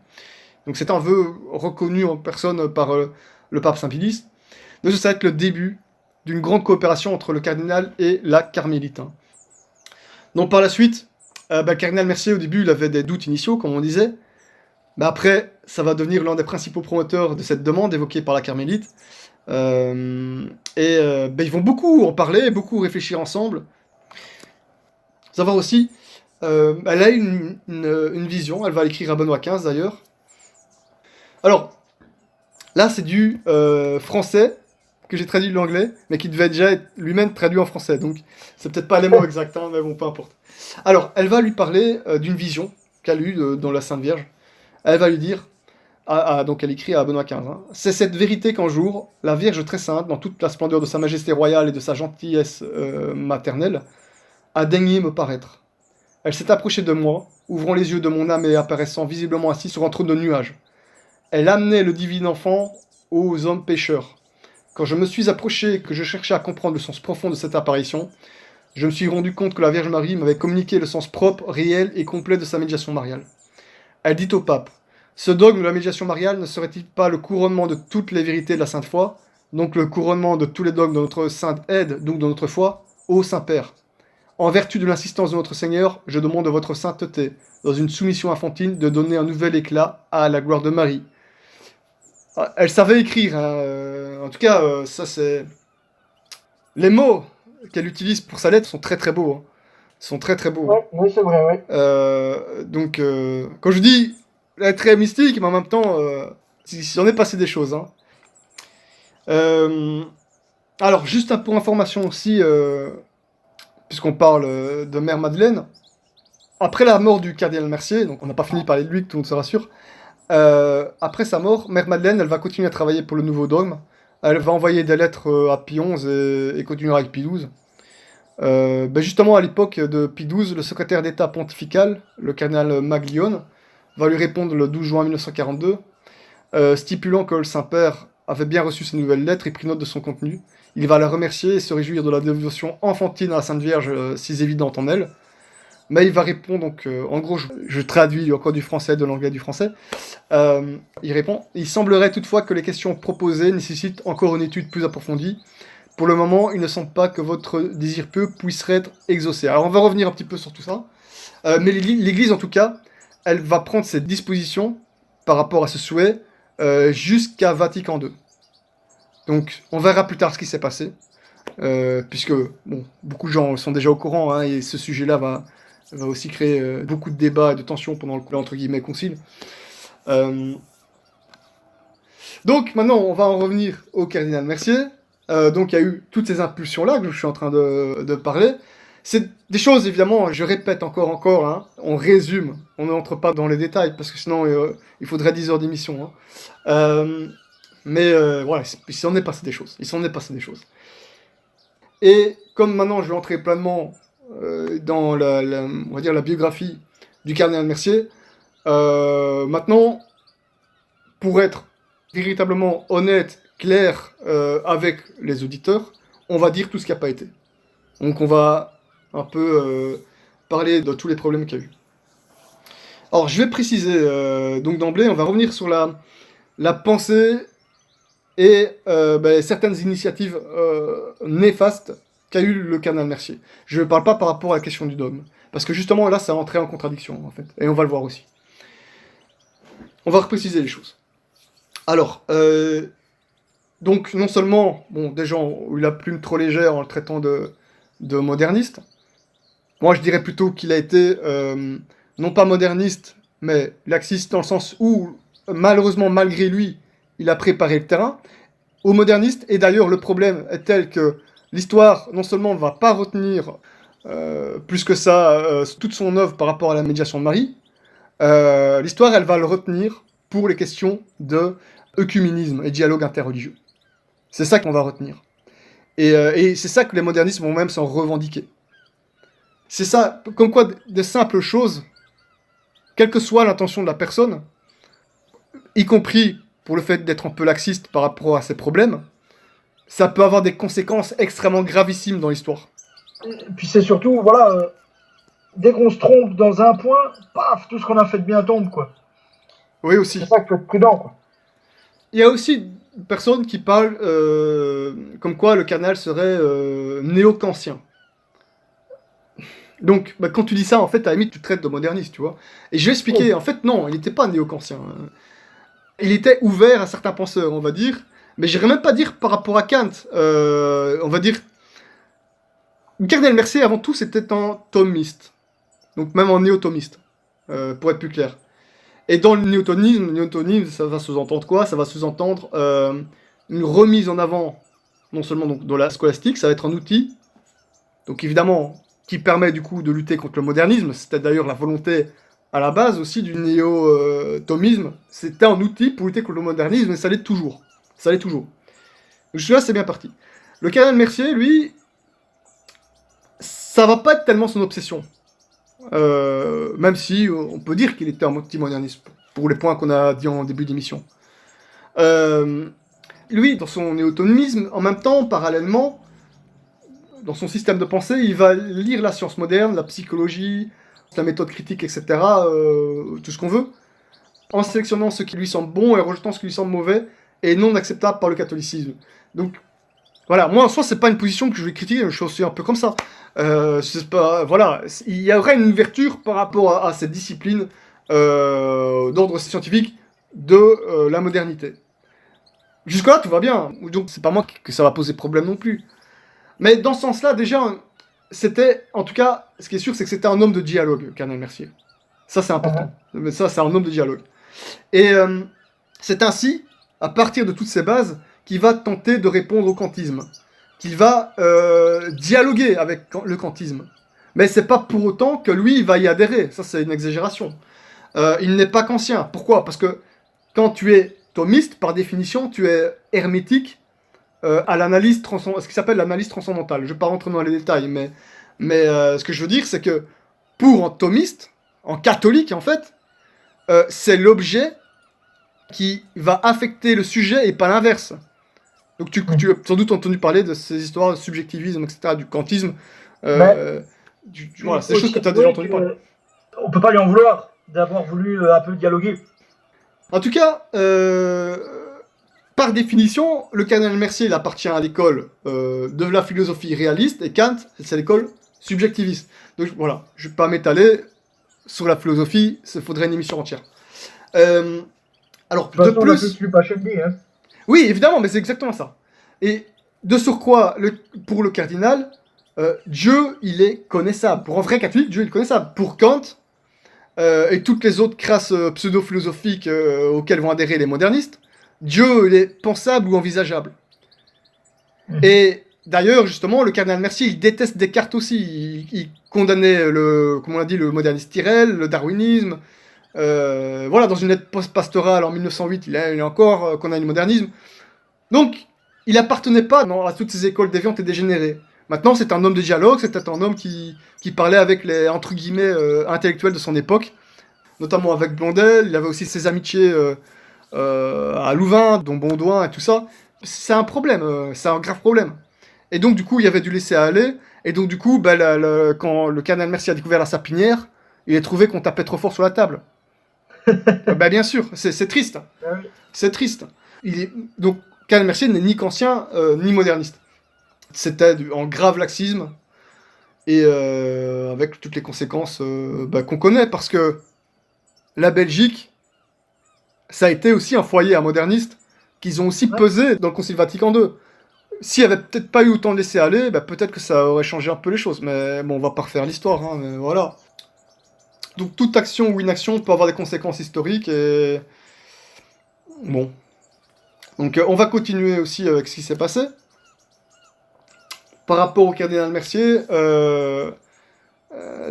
Donc c'est un vœu reconnu en personne par le pape Saint Pie X. Donc ça va être le début d'une grande coopération entre le cardinal et la carmélite. Donc par la suite, le cardinal Mercier au début il avait des doutes initiaux comme on disait, mais après ça va devenir l'un des principaux promoteurs de cette demande évoquée par la carmélite. Ils vont beaucoup en parler, beaucoup réfléchir ensemble. Savoir aussi, elle a une vision, elle va l'écrire à Benoît XV d'ailleurs. Alors, là c'est du français, que j'ai traduit de l'anglais, mais qui devait déjà être lui-même traduit en français, donc c'est peut-être pas les mots exacts, hein, mais bon, peu importe. Alors, elle va lui parler d'une vision qu'elle a eue dans la Sainte Vierge. Elle va lui dire, donc elle écrit à Benoît XV, hein, c'est cette vérité qu'un jour, la Vierge très sainte, dans toute la splendeur de sa majesté royale et de sa gentillesse maternelle, a daigné me paraître. Elle s'est approchée de moi, ouvrant les yeux de mon âme et apparaissant visiblement assis sur un trône de nuages. Elle amenait le divin enfant aux hommes pécheurs. Quand je me suis approché et que je cherchais à comprendre le sens profond de cette apparition, je me suis rendu compte que la Vierge Marie m'avait communiqué le sens propre, réel et complet de sa médiation mariale. Elle dit au pape, ce dogme de la médiation mariale ne serait-il pas le couronnement de toutes les vérités de la Sainte Foi, donc le couronnement de tous les dogmes de notre Sainte Aide, donc de notre foi, ô Saint-Père. En vertu de l'insistance de notre Seigneur, je demande de votre sainteté, dans une soumission infantile, de donner un nouvel éclat à la gloire de Marie. Elle savait écrire, hein. En tout cas, ça c'est... Les mots qu'elle utilise pour sa lettre sont très très beaux. Hein. Sont très très beaux. Ouais, oui, c'est vrai, ouais. Quand je dis elle est très mystique, mais en même temps, il s'en est passé des choses. Hein. Alors, juste pour information aussi, puisqu'on parle de Mère Madeleine, après la mort du cardinal Mercier, donc on n'a pas fini de parler de lui, que tout le monde se rassure, après sa mort, Mère Madeleine, elle va continuer à travailler pour le nouveau dogme. Elle va envoyer des lettres à Pie XI et continuera avec Pie XII. Justement, à l'époque de Pie XII, le secrétaire d'État pontifical, le cardinal Maglione, va lui répondre le 12 juin 1942, stipulant que le Saint-Père avait bien reçu ces nouvelles lettres et pris note de son contenu. Il va la remercier et se réjouir de la dévotion enfantine à la Sainte Vierge si évidente en elle. Mais il va répondre, donc, en gros, je traduis encore du français, de l'anglais du français. Il répond, il semblerait toutefois que les questions proposées nécessitent encore une étude plus approfondie. Pour le moment, il ne semble pas que votre désir pieux puisse être exaucé. Alors, on va revenir un petit peu sur tout ça. Mais l'Église, en tout cas, elle va prendre ses dispositions par rapport à ce souhait jusqu'à Vatican II. Donc, on verra plus tard ce qui s'est passé. Puisque, bon, beaucoup de gens sont déjà au courant, hein, et ce sujet-là va aussi créer beaucoup de débats et de tensions pendant le entre guillemets concile. Donc maintenant on va en revenir au cardinal Mercier. Donc il y a eu toutes ces impulsions-là que je suis en train de parler. C'est des choses évidemment, je répète encore, hein, on résume, on n'entre pas dans les détails parce que sinon il faudrait 10 heures d'émission. Hein. Voilà, il s'en est passé des choses. Et comme maintenant je vais entrer pleinement dans on va dire la biographie du cardinal Mercier, maintenant, pour être véritablement honnête, clair avec les auditeurs, on va dire tout ce qui n'a pas été. Donc on va un peu parler de tous les problèmes qu'il y a eu. Alors je vais préciser, donc d'emblée, on va revenir sur la pensée et certaines initiatives néfastes qu'a eu le cardinal Mercier. Je ne parle pas par rapport à la question du dogme, parce que justement là ça entrait en contradiction en fait, et on va le voir aussi. On va repréciser les choses. Alors, donc non seulement, bon, des gens ont eu la plume trop légère en le traitant de moderniste, moi je dirais plutôt qu'il a été non pas moderniste, mais laxiste dans le sens où, malheureusement, malgré lui, il a préparé le terrain, aux modernistes. Et d'ailleurs, le problème est tel que l'histoire, non seulement ne va pas retenir plus que ça toute son œuvre par rapport à la médiation de Marie, l'histoire, elle va le retenir pour les questions de œcuménisme et dialogue interreligieux. C'est ça qu'on va retenir. Et c'est ça que les modernistes vont même s'en revendiquer. C'est ça, comme quoi des simples choses, quelle que soit l'intention de la personne, y compris pour le fait d'être un peu laxiste par rapport à ses problèmes, ça peut avoir des conséquences extrêmement gravissimes dans l'histoire. Et puis c'est surtout, voilà, dès qu'on se trompe dans un point, paf, tout ce qu'on a fait de bien tombe, quoi. Oui, aussi. C'est ça qu'il faut être prudent, quoi. Il y a aussi une personne qui parle comme quoi le cardinal serait néo-kantien. Donc, quand tu dis ça, en fait, à la limite, tu traites de moderniste, tu vois. Et je vais expliquer, en fait, non, il n'était pas néo-kantien. Il était ouvert à certains penseurs, on va dire. Mais j'irais même pas dire par rapport à Kant. On va dire... Le cardinal Mercier, avant tout, c'était un thomiste. Donc même un néo-thomiste, pour être plus clair. Et dans le néotonisme, ça va sous-entendre quoi? Ça va sous-entendre une remise en avant, non seulement donc, de la scolastique, ça va être un outil, donc évidemment, qui permet du coup de lutter contre le modernisme. C'était d'ailleurs la volonté à la base aussi du néo-thomisme. C'était un outil pour lutter contre le modernisme, et ça l'est toujours. Ça l'est toujours. Donc celui-là, c'est bien parti. Le cardinal Mercier, lui, ça va pas être tellement son obsession. Même si on peut dire qu'il était un anti-moderniste, pour les points qu'on a dit en début d'émission. Lui, dans son néo-thomisme, en même temps, parallèlement, dans son système de pensée, il va lire la science moderne, la psychologie, la méthode critique, etc., tout ce qu'on veut, en sélectionnant ce qui lui semble bon et rejetant ce qui lui semble mauvais et non acceptable par le catholicisme. Donc, voilà, moi en soi, c'est pas une position que je vais critiquer, je suis aussi un peu comme ça. Pas, voilà, il y aurait une ouverture par rapport à cette discipline d'ordre scientifique de la modernité. Jusque-là, tout va bien. Donc, c'est pas moi que ça va poser problème non plus. Mais dans ce sens-là, déjà, c'était, en tout cas, ce qui est sûr, c'est que c'était un homme de dialogue, cardinal Mercier. Ça, c'est important. Mais ça, c'est un homme de dialogue. Et c'est ainsi, à partir de toutes ces bases, qu'il va tenter de répondre au kantisme. Qu'il va dialoguer avec le kantisme. Mais c'est pas pour autant que lui, il va y adhérer. Ça, c'est une exagération. Il n'est pas kantien. Pourquoi? Parce que quand tu es thomiste, par définition, tu es hermétique à l'analyse ce qui s'appelle l'analyse transcendantale. Je ne vais pas rentrer dans les détails, mais ce que je veux dire, c'est que pour un thomiste, en catholique en fait, c'est l'objet qui va affecter le sujet et pas l'inverse. Donc tu as sans doute entendu parler de ces histoires de subjectivisme, etc., du kantisme. Voilà, c'est des choses que tu as déjà entendu parler. On peut pas lui en vouloir d'avoir voulu un peu dialoguer. En tout cas, par définition, le cardinal Mercier il appartient à l'école de la philosophie réaliste, et Kant, c'est l'école subjectiviste. Donc voilà, je ne vais pas m'étaler sur la philosophie, il faudrait une émission entière. Alors, de plus... On pas Shelby, hein. Oui, évidemment, mais c'est exactement ça. Et de surcroît, pour le cardinal, Dieu, il est connaissable. Pour un vrai catholique, Dieu, il est connaissable. Pour Kant, et toutes les autres crasses pseudo-philosophiques auxquelles vont adhérer les modernistes, Dieu, il est pensable ou envisageable. Et d'ailleurs, justement, le cardinal Mercier, il déteste Descartes aussi. Il condamnait, comme on l'a dit, le modernisme Tyrrell, le darwinisme. Voilà, dans une lettre post-pastorale en 1908, il a encore condamné le modernisme. Donc, il appartenait pas à toutes ces écoles déviantes et dégénérées. Maintenant, c'est un homme de dialogue, c'était un homme qui parlait avec les, entre guillemets, intellectuels de son époque, notamment avec Blondel. Il avait aussi ses amitiés à Louvain, dont Baudouin et tout ça. C'est un problème, c'est un grave problème. Et donc, du coup, il y avait dû laisser aller. Et donc, du coup, quand le cardinal Mercier a découvert la sapinière, il a trouvé qu'on tapait trop fort sur la table. Bien sûr, c'est triste. C'est triste. Donc, cardinal Mercier n'est ni kantien, ni moderniste. C'était en grave laxisme, et avec toutes les conséquences qu'on connaît, parce que la Belgique, ça a été aussi un foyer à modernistes, qu'ils ont aussi pesé dans le Concile Vatican II. S'il n'y avait peut-être pas eu autant de laisser-aller, peut-être que ça aurait changé un peu les choses, mais bon, on va pas refaire l'histoire, hein, mais voilà. Donc toute action ou inaction peut avoir des conséquences historiques et... Bon. Donc on va continuer aussi avec ce qui s'est passé. Par rapport au cardinal Mercier,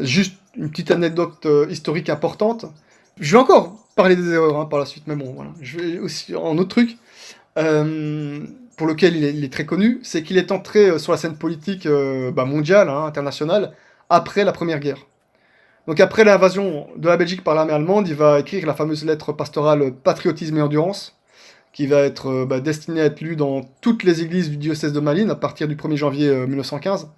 juste une petite anecdote historique importante. Je vais encore parler des erreurs par la suite, mais bon, voilà. Je vais aussi en autre truc pour lequel il est très connu, c'est qu'il est entré sur la scène politique mondiale, internationale, après la Première Guerre. Donc après l'invasion de la Belgique par l'armée allemande, il va écrire la fameuse lettre pastorale Patriotisme et Endurance, qui va être destinée à être lue dans toutes les églises du diocèse de Malines à partir du 1er janvier 1915.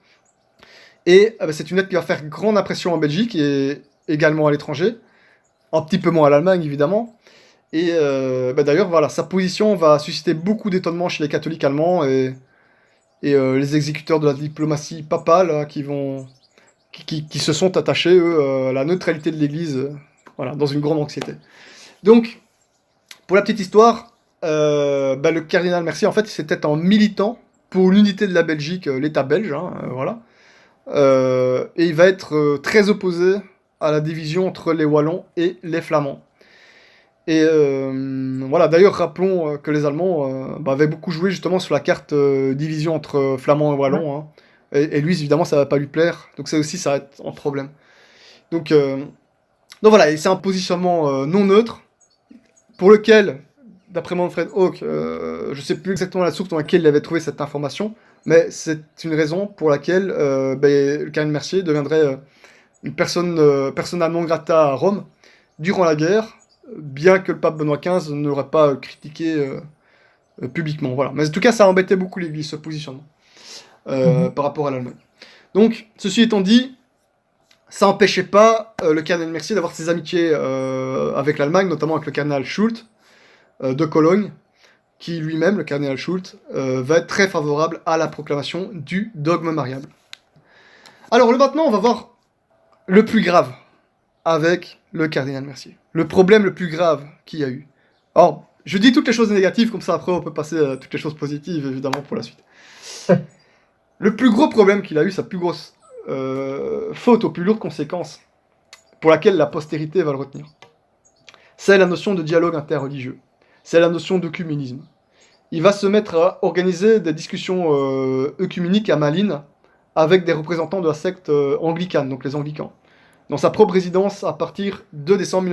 Et c'est une lettre qui va faire grande impression en Belgique et également à l'étranger, un petit peu moins à l'Allemagne évidemment. Et d'ailleurs, voilà, sa position va susciter beaucoup d'étonnement chez les catholiques allemands et les exécuteurs de la diplomatie papale qui se sont attachés, eux, à la neutralité de l'Église, voilà, dans une grande anxiété. Donc, pour la petite histoire, le cardinal Mercier, en fait, c'était un militant pour l'unité de la Belgique, l'État belge, voilà. Et il va être très opposé à la division entre les Wallons et les Flamands. Et voilà, d'ailleurs, rappelons que les Allemands avaient beaucoup joué justement sur la carte division entre Flamands et Wallons. Et lui, évidemment, ça va pas lui plaire. Donc ça aussi, ça va être un problème. Donc voilà, et c'est un positionnement non neutre, pour lequel, d'après Manfred Hawk, je sais plus exactement la source dans laquelle il avait trouvé cette information, mais c'est une raison pour laquelle le cardinal Mercier deviendrait une persona non grata à Rome durant la guerre, bien que le pape Benoît XV n'aurait pas critiqué publiquement. Voilà. Mais en tout cas, ça embêtait beaucoup l'Église, ce positionnement, par rapport à l'Allemagne. Donc, ceci étant dit, ça n'empêchait pas le cardinal Mercier d'avoir ses amitiés avec l'Allemagne, notamment avec le cardinal Schultz de Cologne, qui lui-même, le cardinal Schultz, va être très favorable à la proclamation du dogme mariable. Alors maintenant, on va voir le plus grave avec le cardinal Mercier. Le problème le plus grave qu'il y a eu. Alors, je dis toutes les choses négatives, comme ça après on peut passer à toutes les choses positives, évidemment, pour la suite. Le plus gros problème qu'il a eu, sa plus grosse faute aux plus lourdes conséquences, pour laquelle la postérité va le retenir, c'est la notion de dialogue interreligieux. C'est la notion d'œcuménisme. Il va se mettre à organiser des discussions œcuméniques à Malines avec des représentants de la secte anglicane, donc les anglicans. Dans sa propre résidence, à partir de décembre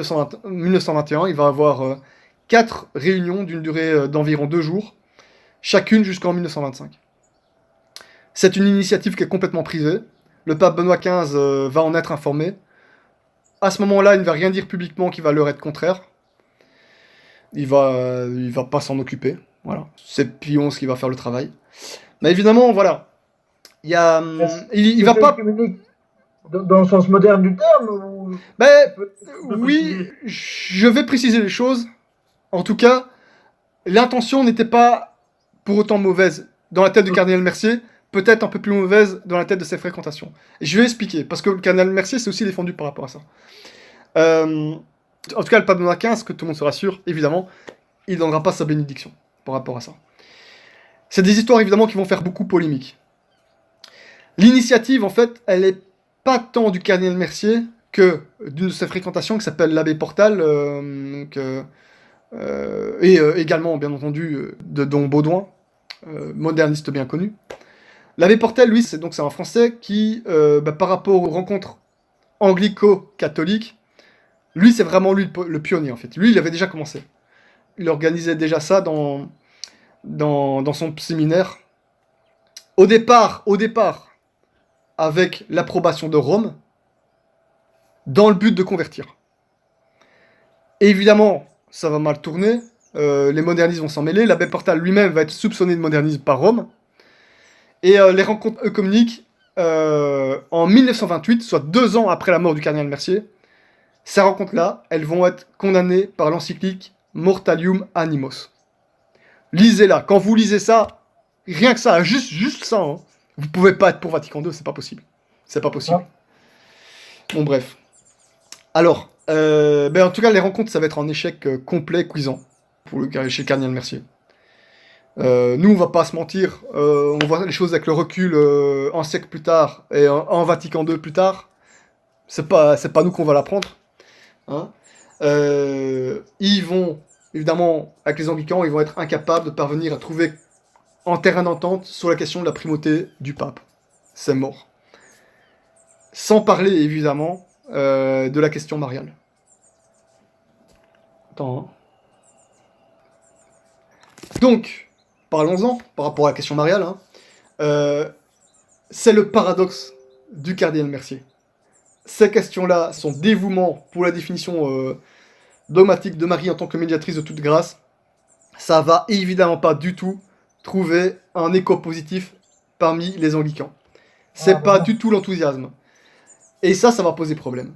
1921, il va avoir 4 réunions d'une durée d'environ 2 jours, chacune jusqu'en 1925. C'est une initiative qui est complètement privée. Le pape Benoît XV va en être informé. À ce moment-là, il ne va rien dire publiquement qui va leur être contraire. Il va pas s'en occuper. Voilà. C'est Pion qui va faire le travail. Mais évidemment, voilà. Il va pas... Dans le sens moderne du terme ou... Oui, je vais préciser les choses. En tout cas, l'intention n'était pas pour autant mauvaise dans la tête du cardinal Mercier, peut-être un peu plus mauvaise dans la tête de ses fréquentations. Et je vais expliquer, parce que le cardinal Mercier s'est aussi défendu par rapport à ça. En tout cas, le pape Benoît XV, que tout le monde se rassure, évidemment, il ne donnera pas sa bénédiction par rapport à ça. C'est des histoires, évidemment, qui vont faire beaucoup polémique. L'initiative, en fait, elle est pas tant du cardinal Mercier que d'une de ses fréquentations qui s'appelle l'abbé Portal, et également, bien entendu, de Don Baudouin, moderniste bien connu. L'abbé Portal, lui, c'est un Français qui, par rapport aux rencontres anglico-catholiques, lui, c'est vraiment lui le pionnier, en fait. Lui, il avait déjà commencé. Il organisait déjà ça dans son séminaire. Au départ, avec l'approbation de Rome, dans le but de convertir. Et évidemment, ça va mal tourner, les modernistes vont s'en mêler, l'abbé Portal lui-même va être soupçonné de modernisme par Rome, et les rencontres œcuméniques, en 1928, soit 2 ans après la mort du cardinal Mercier, ces rencontres-là, elles vont être condamnées par l'encyclique Mortalium Animos. Lisez-la, quand vous lisez ça, rien que ça, juste ça, hein, vous pouvez pas être pour Vatican II, c'est pas possible. C'est pas possible. Bon, bref. Alors, en tout cas, les rencontres, ça va être un échec complet, cuisant, chez le cardinal Mercier. Nous, on va pas se mentir, on voit les choses avec le recul un siècle plus tard, et en Vatican II plus tard. C'est pas nous qu'on va l'apprendre. hein, ils vont, évidemment, avec les anglicans, ils vont être incapables de parvenir à trouver en terrain d'entente sur la question de la primauté du pape. C'est mort. Sans parler, évidemment, de la question mariale. Attends. Hein. Donc, parlons-en, par rapport à la question mariale. Hein. C'est le paradoxe du cardinal Mercier. Ces questions-là, son dévouement pour la définition dogmatique de Marie en tant que médiatrice de toute grâce, ça va évidemment pas du tout trouver un écho positif parmi les anglicans. C'est pas du tout l'enthousiasme. Et ça va poser problème.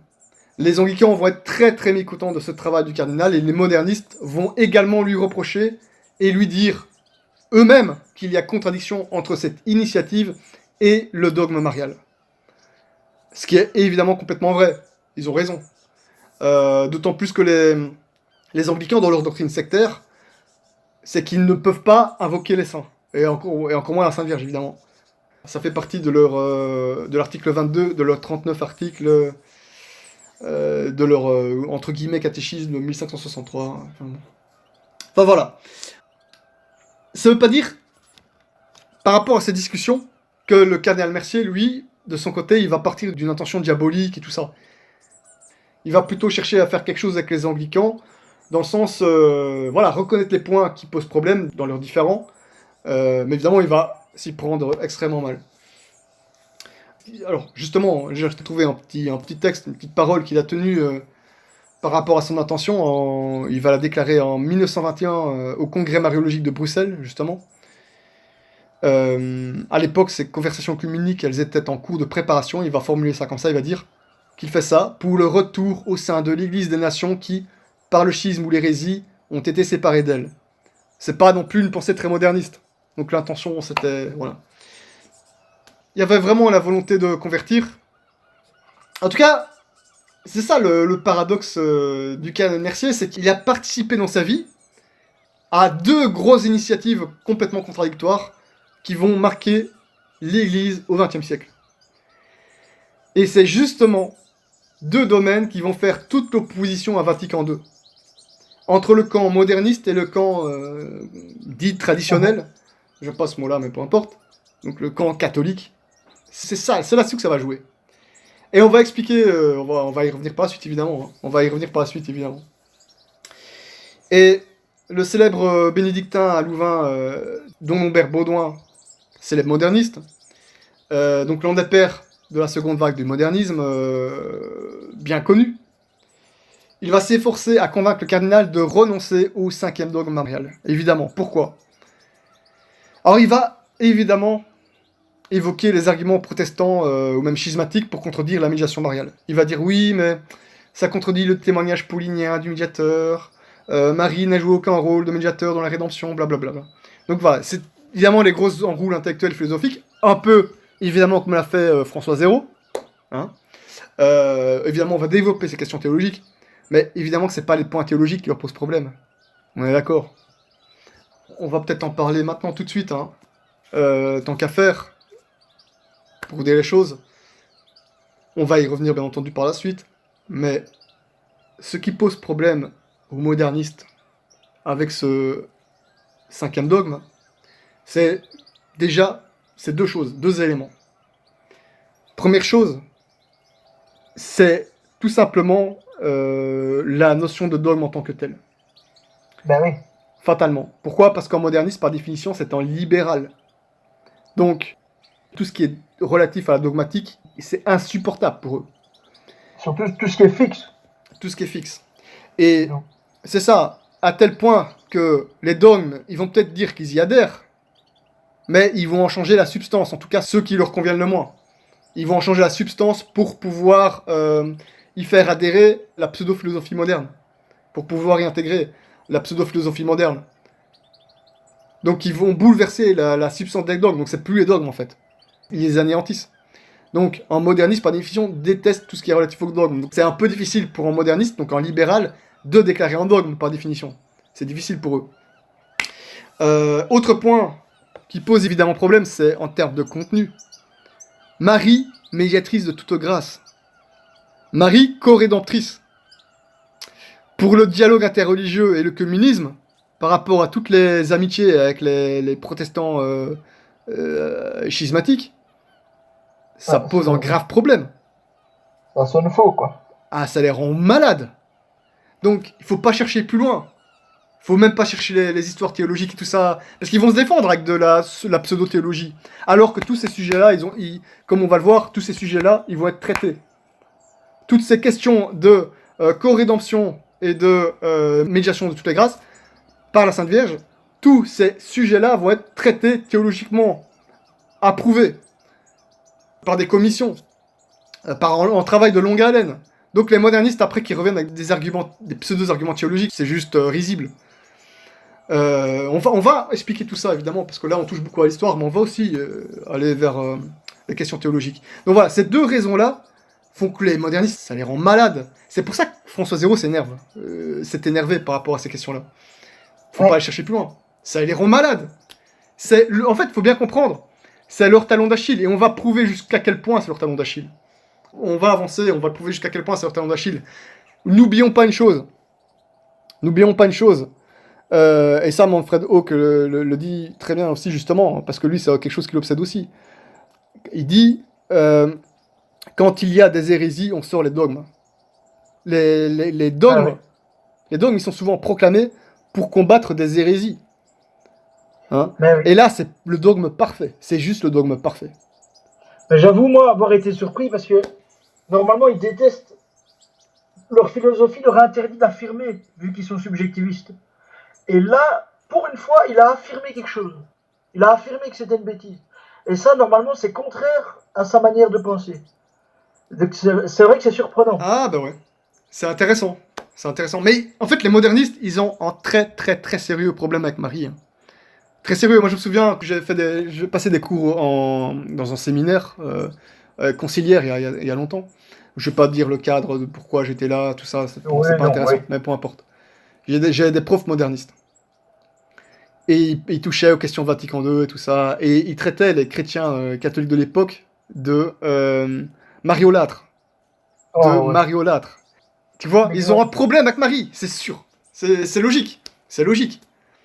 Les anglicans vont être très très mécontents de ce travail du cardinal et les modernistes vont également lui reprocher et lui dire eux-mêmes qu'il y a contradiction entre cette initiative et le dogme marial. Ce qui est évidemment complètement vrai. Ils ont raison. D'autant plus que les anglicans, dans leur doctrine sectaire, c'est qu'ils ne peuvent pas invoquer les saints. Et encore moins la Sainte Vierge, évidemment. Ça fait partie de l'article 22, de leur 39 articles, de leur, entre guillemets, catéchisme 1563. Enfin voilà. Ça veut pas dire, par rapport à ces discussions, que le cardinal Mercier, lui, de son côté, il va partir d'une intention diabolique et tout ça. Il va plutôt chercher à faire quelque chose avec les anglicans, dans le sens, voilà, reconnaître les points qui posent problème dans leurs différends, mais évidemment, il va s'y prendre extrêmement mal. Alors, justement, j'ai trouvé un petit texte, une petite parole qu'il a tenue par rapport à son intention. Il va la déclarer en 1921 au Congrès mariologique de Bruxelles, justement. À l'époque, ces conversations œcuméniques, elles étaient en cours de préparation. Il va formuler ça comme ça, il va dire qu'il fait ça pour le retour au sein de l'Église des nations qui, par le schisme ou l'hérésie, ont été séparées d'elle. C'est pas non plus une pensée très moderniste. Donc l'intention, c'était... Voilà. Il y avait vraiment la volonté de convertir. En tout cas, c'est ça le paradoxe du cardinal Mercier, c'est qu'il a participé dans sa vie à deux grosses initiatives complètement contradictoires qui vont marquer l'Église au XXe siècle. Et c'est justement deux domaines qui vont faire toute l'opposition à Vatican II. Entre le camp moderniste et le camp dit traditionnel, j'aime pas ce mot-là, mais peu importe, donc le camp catholique, c'est là-dessus que ça va jouer. Et on va expliquer, on va y revenir par la suite, évidemment. Hein. On va y revenir par la suite, évidemment. Et le célèbre bénédictin à Louvain, Don Humbert Baudouin, célèbre moderniste, donc l'un des pères de la seconde vague du modernisme, bien connu, il va s'efforcer à convaincre le cardinal de renoncer au 5e dogme marial. Évidemment. Pourquoi ? Alors il va, évidemment, évoquer les arguments protestants ou même schismatiques pour contredire la médiation mariale. Il va dire oui, mais ça contredit le témoignage paulinien du médiateur, Marie n'a joué aucun rôle de médiateur dans la rédemption, blablabla. Donc voilà, c'est évidemment les grosses enroules intellectuelles philosophiques, un peu évidemment comme l'a fait François Zéro. Hein. Évidemment, on va développer ces questions théologiques, mais évidemment que c'est pas les points théologiques qui leur posent problème. On est d'accord. On va peut-être en parler maintenant tout de suite, hein. Tant qu'à faire. Pour dire les choses, on va y revenir bien entendu par la suite, mais ce qui pose problème aux modernistes avec ce 5e dogme, c'est déjà ces deux choses, deux éléments. Première chose, c'est tout simplement la notion de dogme en tant que tel. Ben oui. Fatalement. Pourquoi ? Parce qu'en moderniste, par définition, c'est en libéral. Donc, tout ce qui est relatif à la dogmatique, c'est insupportable pour eux. Surtout tout ce qui est fixe. Tout ce qui est fixe. Et non. C'est ça, à tel point que les dogmes, ils vont peut-être dire qu'ils y adhèrent, mais ils vont en changer la substance, en tout cas ceux qui leur conviennent le moins. Ils vont en changer la substance pour pouvoir y faire adhérer la pseudo-philosophie moderne, pour pouvoir y intégrer la pseudo-philosophie moderne. Donc ils vont bouleverser la substance des dogmes, donc c'est plus les dogmes en fait. Ils les anéantissent. Donc un moderniste, par définition, déteste tout ce qui est relatif au dogme. Donc c'est un peu difficile pour un moderniste, donc un libéral, de déclarer un dogme, par définition. C'est difficile pour eux. Autre point qui pose évidemment problème, c'est en termes de contenu. Marie, médiatrice de toute grâce. Marie, co-rédemptrice. pour le dialogue interreligieux et le communisme, par rapport à toutes les amitiés avec les protestants schismatiques, ça pose un grave problème. Ça sonne faux, quoi. Ah, ça les rend malades. Donc, il faut pas chercher plus loin. Faut même pas chercher les histoires théologiques et tout ça, parce qu'ils vont se défendre avec de la pseudo-théologie. Alors que tous ces sujets-là, comme on va le voir, tous ces sujets-là, ils vont être traités. Toutes ces questions de co-rédemption et de médiation de toutes les grâces, par la Sainte Vierge, tous ces sujets-là vont être traités théologiquement, approuvés, par des commissions, en travail de longue haleine. Donc les modernistes, après, qui reviennent avec des arguments, des pseudo-arguments théologiques, c'est juste risible. On va expliquer tout ça, évidemment, parce que là, on touche beaucoup à l'histoire, mais on va aussi aller vers les questions théologiques. Donc voilà, ces deux raisons-là font que les modernistes, ça les rend malades. C'est pour ça que François Zéro s'énerve. S'est énervé par rapport à ces questions-là. Faut pas aller chercher plus loin. Ça les rend malades. En fait, il faut bien comprendre. C'est leur talon d'Achille. Et on va prouver jusqu'à quel point c'est leur talon d'Achille. On va avancer, on va prouver jusqu'à quel point c'est leur talon d'Achille. N'oublions pas une chose. Et ça, Manfred Hawk le dit très bien aussi, justement, parce que lui, c'est quelque chose qui l'obsède aussi. Il dit, quand il y a des hérésies, on sort les dogmes. Les dogmes, les dogmes, ils sont souvent proclamés pour combattre des hérésies. Hein, oui. Et là, c'est le dogme parfait. C'est juste le dogme parfait. J'avoue, moi, avoir été surpris parce que, normalement, ils détestent. Leur philosophie leur a interdit d'affirmer, vu qu'ils sont subjectivistes. Et là, pour une fois, il a affirmé quelque chose. Il a affirmé que c'était une bêtise. Et ça, normalement, c'est contraire à sa manière de penser. Donc, c'est vrai que c'est surprenant. Ah, bah ouais. C'est intéressant. C'est intéressant. Mais, en fait, les modernistes, ils ont un très, très, très sérieux problème avec Marie. Hein. Très sérieux. Moi, je me souviens que j'ai passé des cours dans un séminaire conciliaire il y a longtemps. Je vais pas dire le cadre de pourquoi j'étais là, tout ça. C'est pas intéressant, mais peu importe. J'ai des profs modernistes. Et ils touchaient aux questions Vatican II et tout ça. Et ils traitaient les chrétiens catholiques de l'époque de mariolâtres. Mariolâtres. Tu vois, ils ont un problème avec Marie, c'est sûr. C'est logique. C'est logique.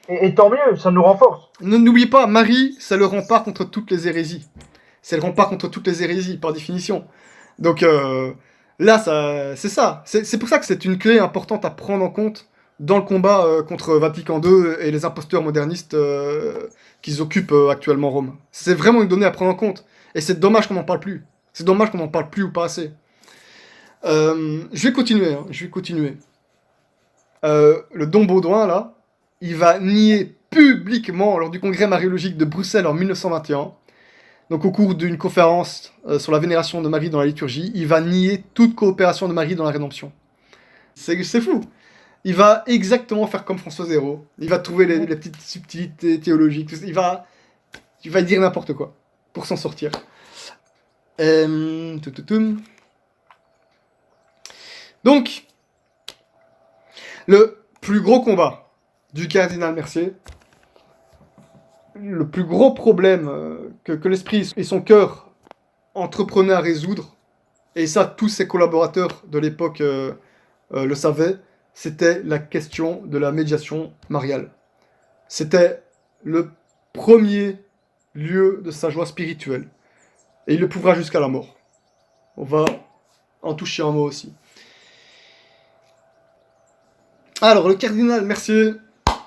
Et tant mieux, ça nous renforce. N'oubliez pas, Marie, c'est le rempart contre toutes les hérésies. C'est le rempart contre toutes les hérésies, par définition. Donc là, c'est ça. C'est pour ça que c'est une clé importante à prendre en compte dans le combat contre Vatican II et les imposteurs modernistes qu'ils occupent actuellement Rome. C'est vraiment une donnée à prendre en compte. Et c'est dommage qu'on n'en parle plus. C'est dommage qu'on n'en parle plus ou pas assez. Je vais continuer. Le Don Baudouin, là, il va nier publiquement, lors du congrès mariologique de Bruxelles en 1921, donc au cours d'une conférence sur la vénération de Marie dans la liturgie, il va nier toute coopération de Marie dans la rédemption. C'est fou. Il va exactement faire comme François Zéro. Il va trouver les petites subtilités théologiques. Il va dire n'importe quoi pour s'en sortir. Donc, le plus gros combat du cardinal Mercier, le plus gros problème que l'esprit et son cœur entreprenaient à résoudre, et ça tous ses collaborateurs de l'époque le savaient, c'était la question de la médiation mariale. C'était le premier lieu de sa joie spirituelle. Et il le prouvera jusqu'à la mort. On va en toucher un mot aussi. Alors, le cardinal Mercier,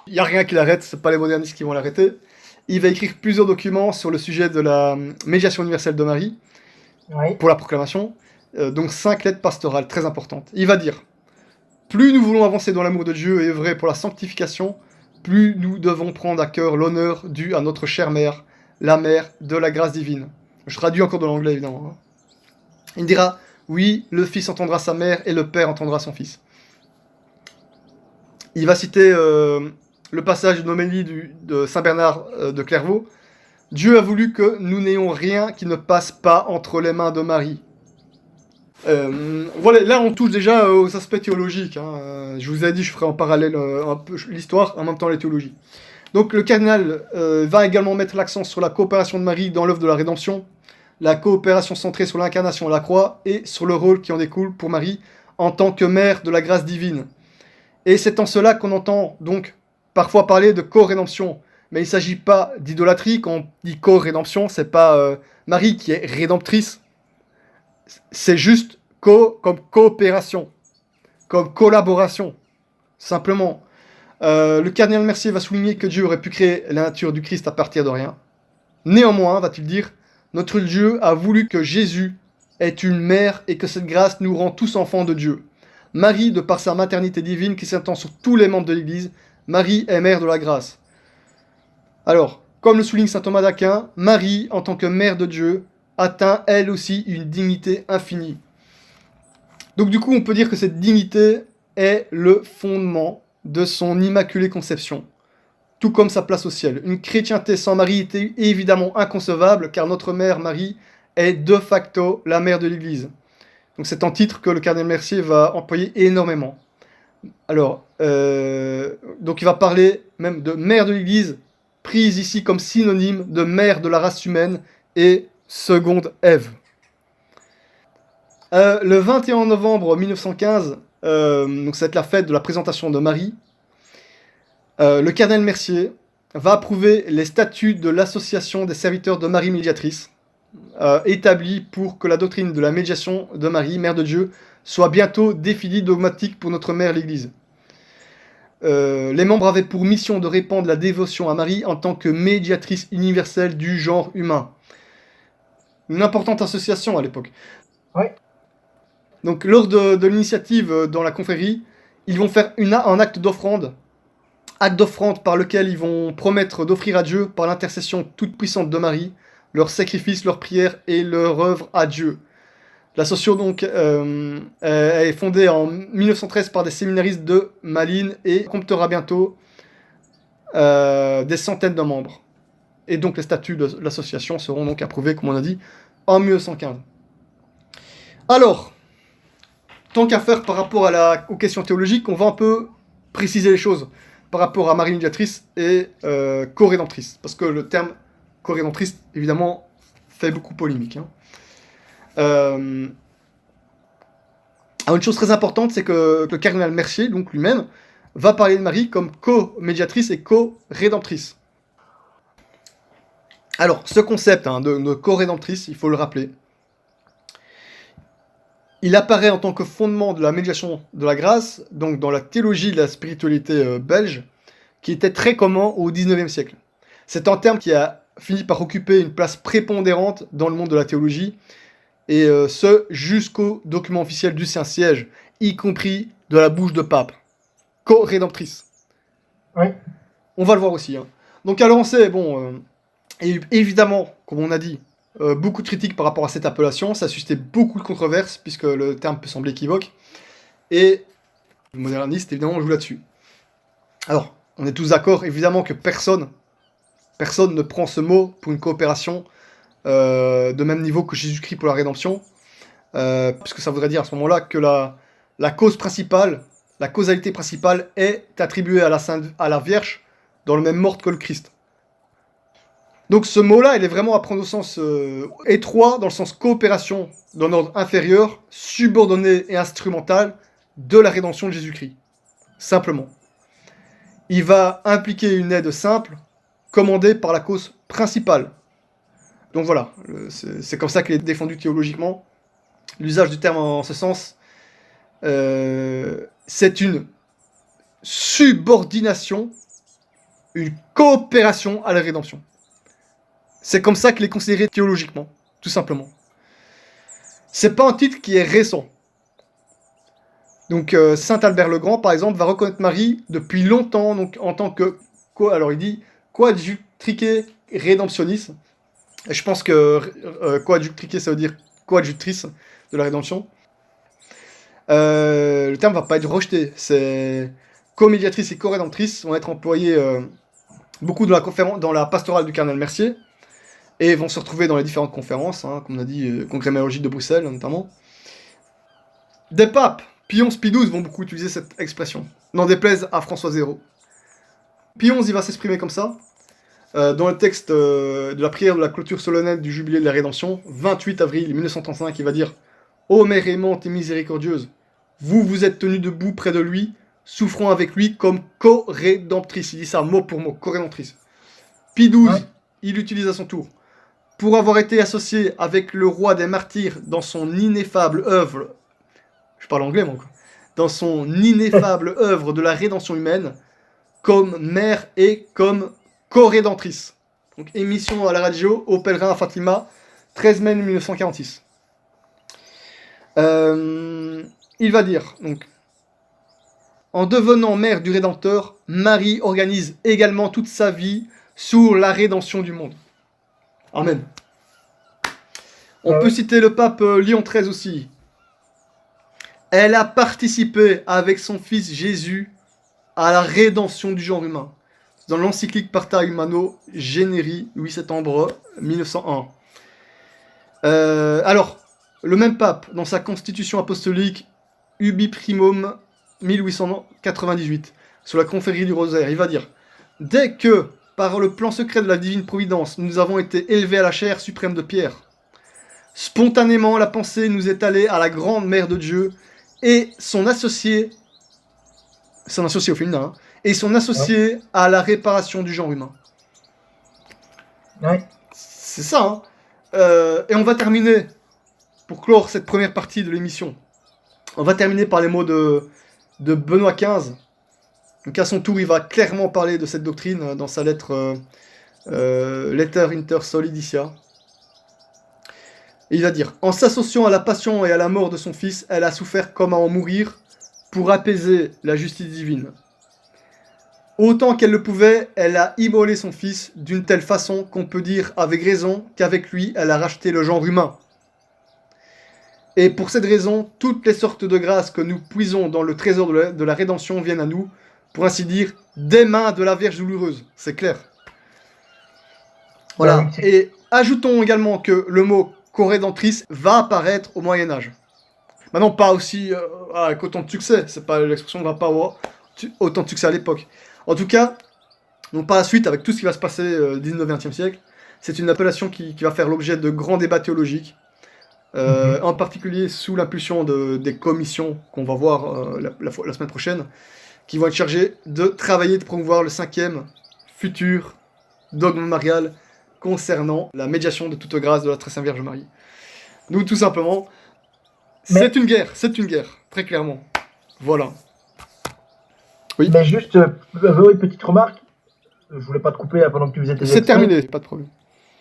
il n'y a rien qui l'arrête, ce n'est pas les modernistes qui vont l'arrêter. Il va écrire plusieurs documents sur le sujet de la médiation universelle de Marie, pour la proclamation, donc 5 lettres pastorales très importantes. Il va dire: plus nous voulons avancer dans l'amour de Dieu et œuvrer pour la sanctification, plus nous devons prendre à cœur l'honneur dû à notre chère mère, la mère de la grâce divine. Je traduis encore de l'anglais, évidemment. Il dira: oui, le fils entendra sa mère et le père entendra son fils. Il va citer le passage d'une homélie de Saint Bernard de Clairvaux. Dieu a voulu que nous n'ayons rien qui ne passe pas entre les mains de Marie. Voilà, là on touche déjà aux aspects théologiques. Hein. Je vous ai dit, je ferai en parallèle un peu l'histoire, en même temps les théologies. Donc le cardinal va également mettre l'accent sur la coopération de Marie dans l'œuvre de la rédemption, la coopération centrée sur l'incarnation à la croix et sur le rôle qui en découle pour Marie en tant que mère de la grâce divine. Et c'est en cela qu'on entend donc parfois parler de co-rédemption. Mais il ne s'agit pas d'idolâtrie. Quand on dit co-rédemption, c'est pas Marie qui est rédemptrice. C'est juste comme coopération, comme collaboration, simplement. Le cardinal Mercier va souligner que Dieu aurait pu créer la nature du Christ à partir de rien. Néanmoins, va-t-il dire, notre Dieu a voulu que Jésus ait une mère et que cette grâce nous rend tous enfants de Dieu. Marie, de par sa maternité divine qui s'étend sur tous les membres de l'Église, Marie est mère de la grâce. Alors, comme le souligne saint Thomas d'Aquin, Marie, en tant que mère de Dieu, atteint elle aussi une dignité infinie. Donc du coup, on peut dire que cette dignité est le fondement de son immaculée conception, tout comme sa place au ciel. Une chrétienté sans Marie était évidemment inconcevable, car notre mère Marie est de facto la mère de l'Église. Donc c'est un titre que le cardinal Mercier va employer énormément. Alors, donc il va parler même de mère de l'Église, prise ici comme synonyme de mère de la race humaine et seconde Ève. Le 21 novembre 1915, donc ça va être la fête de la présentation de Marie, le cardinal Mercier va approuver les statuts de l'association des serviteurs de Marie Médiatrice, établis pour que la doctrine de la médiation de Marie, Mère de Dieu, soit bientôt définie dogmatique pour notre mère l'Église. Les membres avaient pour mission de répandre la dévotion à Marie en tant que médiatrice universelle du genre humain. Une importante association à l'époque. Ouais. Donc lors de l'initiative dans la confrérie, ils vont faire un acte d'offrande par lequel ils vont promettre d'offrir à Dieu, par l'intercession toute puissante de Marie, leur sacrifice, leur prière et leur œuvre à Dieu. L'association donc est fondée en 1913 par des séminaristes de Malines et comptera bientôt des centaines de membres. Et donc les statuts de l'association seront donc approuvés, comme on a dit, en 1915. Alors, tant qu'à faire par rapport aux questions théologiques, on va un peu préciser les choses par rapport à Marie Médiatrice et co-rédemptrice. Parce que le terme co-rédemptrice, évidemment, fait beaucoup polémique. Une chose très importante, c'est que le cardinal Mercier, donc lui-même, va parler de Marie comme co-médiatrice et co-rédemptrice. Alors, ce concept de co-rédemptrice, il faut le rappeler, il apparaît en tant que fondement de la médiation de la grâce, donc dans la théologie de la spiritualité belge, qui était très commun au XIXe siècle. C'est un terme qui a fini par occuper une place prépondérante dans le monde de la théologie, et ce, jusqu'au document officiel du Saint-Siège, y compris de la bouche de pape. Co-rédemptrice. Oui. On va le voir aussi. Donc alors on sait, et évidemment, comme on a dit, beaucoup de critiques par rapport à cette appellation, ça a suscité beaucoup de controverses, puisque le terme peut sembler équivoque, et les modernistes, évidemment, jouent là-dessus. Alors, on est tous d'accord, évidemment, que personne ne prend ce mot pour une coopération de même niveau que Jésus-Christ pour la rédemption, puisque ça voudrait dire à ce moment-là que la cause principale, la causalité principale est attribuée à la Vierge dans le même ordre que le Christ. Donc ce mot-là, il est vraiment à prendre au sens étroit, dans le sens coopération d'un ordre inférieur, subordonné et instrumental de la rédemption de Jésus-Christ. Simplement. Il va impliquer une aide simple, commandée par la cause principale. Donc voilà, c'est comme ça qu'il est défendu théologiquement. L'usage du terme en ce sens, c'est une subordination, une coopération à la rédemption. C'est comme ça qu'il est considéré théologiquement, tout simplement. C'est pas un titre qui est récent. Donc saint Albert le Grand, par exemple, va reconnaître Marie depuis longtemps, donc en tant que, alors il dit coadjutrice rédemptionnis. Et je pense que coadjutrice, ça veut dire coadjutrice de la rédemption. Le terme va pas être rejeté. C'est co-médiatrice et co-rédemptrice vont être employés beaucoup dans la pastorale du cardinal Mercier. Et vont se retrouver dans les différentes conférences, comme on a dit, Congrès Mariologique de Bruxelles notamment. Des papes, Pion Pie XII vont beaucoup utiliser cette expression, n'en déplaise à François Zéro. Pion il va s'exprimer comme ça, dans le texte de la prière de la clôture solennelle du jubilé de la Rédemption, 28 avril 1935, il va dire « Ô mère aimante et miséricordieuse, vous vous êtes tenus debout près de lui, souffrant avec lui comme co-rédemptrice. Il dit ça mot pour mot, co-rédemptrice. Pie XII, Ouais. il utilise à son tour. Pour avoir été associé avec le roi des martyrs dans son ineffable œuvre, je parle anglais moi, quoi. Dans son ineffable œuvre de la rédemption humaine, comme mère et comme co-rédemptrice. Donc émission à la radio au pèlerin à Fatima, 13 mai 1946. Il va dire, donc, en devenant mère du Rédempteur, Marie organise également toute sa vie sur la rédemption du monde. Amen. On peut citer le pape Léon XIII aussi. Elle a participé avec son fils Jésus à la rédemption du genre humain. Dans l'encyclique Parta Humano Generi, 8 septembre 1901. Alors, le même pape, dans sa constitution apostolique Ubi Primum 1898, sur la confrérie du Rosaire, il va dire « Dès que, par le plan secret de la divine providence, nous avons été élevés à la chair suprême de Pierre, spontanément la pensée nous est allée à la grande mère de Dieu et son associé au féminin, hein, et son associé à la réparation du genre humain. » Ouais. C'est ça, hein. Et on va terminer, pour clore cette première partie de l'émission, on va terminer par les mots de Benoît XV. Donc à son tour, il va clairement parler de cette doctrine dans sa lettre Letter Inter Solidicia. Et il va dire « En s'associant à la passion et à la mort de son fils, elle a souffert comme à en mourir pour apaiser la justice divine. Autant qu'elle le pouvait, elle a immolé son fils d'une telle façon qu'on peut dire avec raison qu'avec lui, elle a racheté le genre humain. Et pour cette raison, toutes les sortes de grâces que nous puisons dans le trésor de la rédemption viennent à nous, pour ainsi dire, des mains de la Vierge douloureuse. » C'est clair. Voilà. Et ajoutons également que le mot co-rédemptrice va apparaître au Moyen-Âge. Maintenant, pas aussi avec autant de succès. C'est pas l'expression va pas avoir autant de succès à l'époque. En tout cas, donc par la suite, avec tout ce qui va se passer 19e siècle, c'est une appellation qui va faire l'objet de grands débats théologiques, en particulier sous l'impulsion des commissions qu'on va voir la semaine prochaine, qui vont être chargées de travailler, de promouvoir le 5e futur dogme marial concernant la médiation de toute grâce de la très sainte Vierge Marie. Nous, tout simplement, c'est une guerre, très clairement. Voilà. Oui. Mais juste, une petite remarque. Je voulais pas te couper pendant que tu faisais tes C'est extraits. terminé, pas de problème.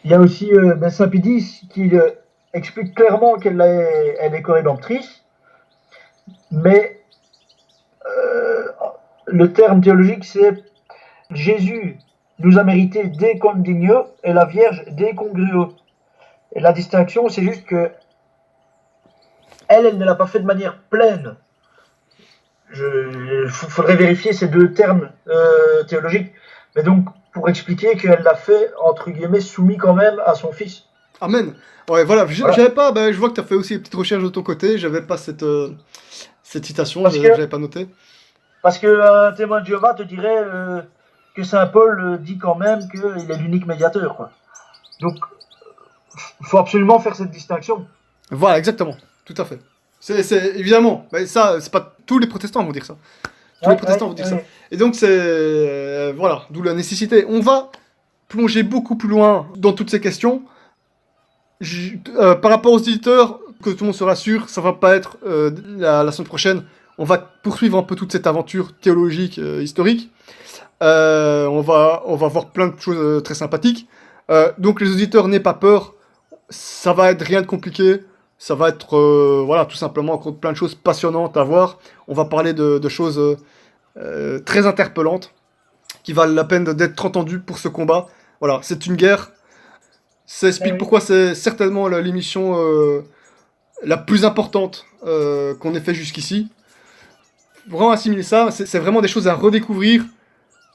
Il y a aussi Saint Pidis qui explique clairement qu'elle est co-rédemptrice, mais le terme théologique c'est Jésus nous a mérité de condigno et la Vierge de congruo. Et la distinction, c'est juste que elle ne l'a pas fait de manière pleine. Il faudrait vérifier ces deux termes théologiques. Mais donc, pour expliquer qu'elle l'a fait, entre guillemets, soumis quand même à son fils. Amen. Ouais, voilà. J'avais pas, je vois que tu as fait aussi une petite recherche de ton côté. J'avais pas cette citation, j'avais pas noté. Parce qu'un témoin de Jéhovah te dirait que Saint Paul dit quand même qu'il est l'unique médiateur, quoi. Donc, il faut absolument faire cette distinction. Voilà, exactement. Tout à fait. C'est évidemment, ça, c'est pas tous les protestants vont dire ça. Tous les protestants vont dire ça. Et donc, c'est voilà, d'où la nécessité. On va plonger beaucoup plus loin dans toutes ces questions. Par rapport aux éditeurs, que tout le monde se rassure, ça va pas être la semaine prochaine. On va poursuivre un peu toute cette aventure théologique, historique. On va voir plein de choses très sympathiques. Donc les auditeurs, n'aient pas peur. Ça va être rien de compliqué. Ça va être voilà, tout simplement encore plein de choses passionnantes à voir. On va parler de choses très interpellantes qui valent la peine d'être entendues pour ce combat. Voilà, c'est une guerre. Ça explique pourquoi c'est certainement l'émission la plus importante qu'on ait fait jusqu'ici. Vraiment assimiler ça, c'est vraiment des choses à redécouvrir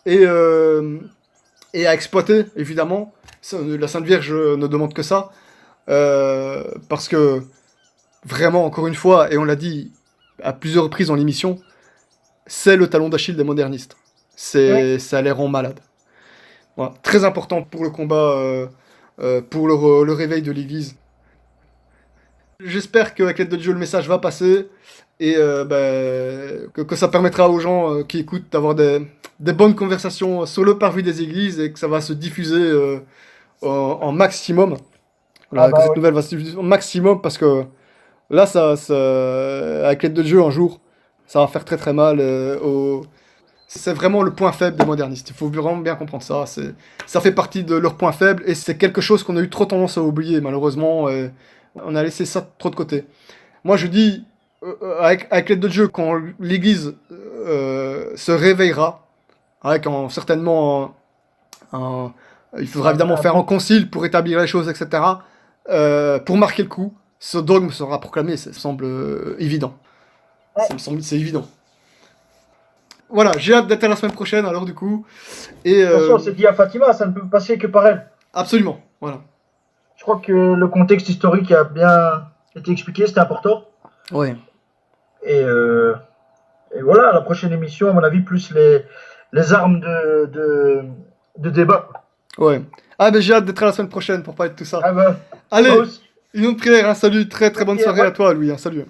et à exploiter, évidemment. La Sainte Vierge ne demande que ça. Parce que, vraiment, encore une fois, et on l'a dit à plusieurs reprises dans l'émission, c'est le talon d'Achille des modernistes. Ça les rend malades. Voilà. Très important pour le combat, pour le réveil de l'Église. J'espère qu'avec l'aide de Dieu, le message va passer et que ça permettra aux gens qui écoutent d'avoir des bonnes conversations sur le parvis des églises et que ça va se diffuser en maximum. Voilà, que cette nouvelle va se diffuser au maximum parce que là, avec l'aide de Dieu, un jour, ça va faire très très mal C'est vraiment le point faible des modernistes. Il faut vraiment bien comprendre ça. Ça fait partie de leur point faible et c'est quelque chose qu'on a eu trop tendance à oublier, malheureusement. On a laissé ça trop de côté. Moi, je dis, avec l'aide de Dieu, quand l'Église se réveillera, certainement, il faudra évidemment faire un concile pour établir les choses, etc. Pour marquer le coup, ce dogme sera proclamé, ça me semble évident. Ouais. C'est évident. Voilà, j'ai hâte d'être à la semaine prochaine, alors du coup. Et, Attention, c'est dit à Fatima, ça ne peut passer que par elle. Absolument, voilà. Je crois que le contexte historique a bien été expliqué, c'était important. Ouais. Et voilà, la prochaine émission, à mon avis, plus les armes de débat. Ouais. Ah, ben j'ai hâte d'être à la semaine prochaine pour parler de tout ça. Ah bah, Allez, moi aussi. une autre prière, un salut, très très bonne Ok, soirée ouais. à toi, Louis, un salut.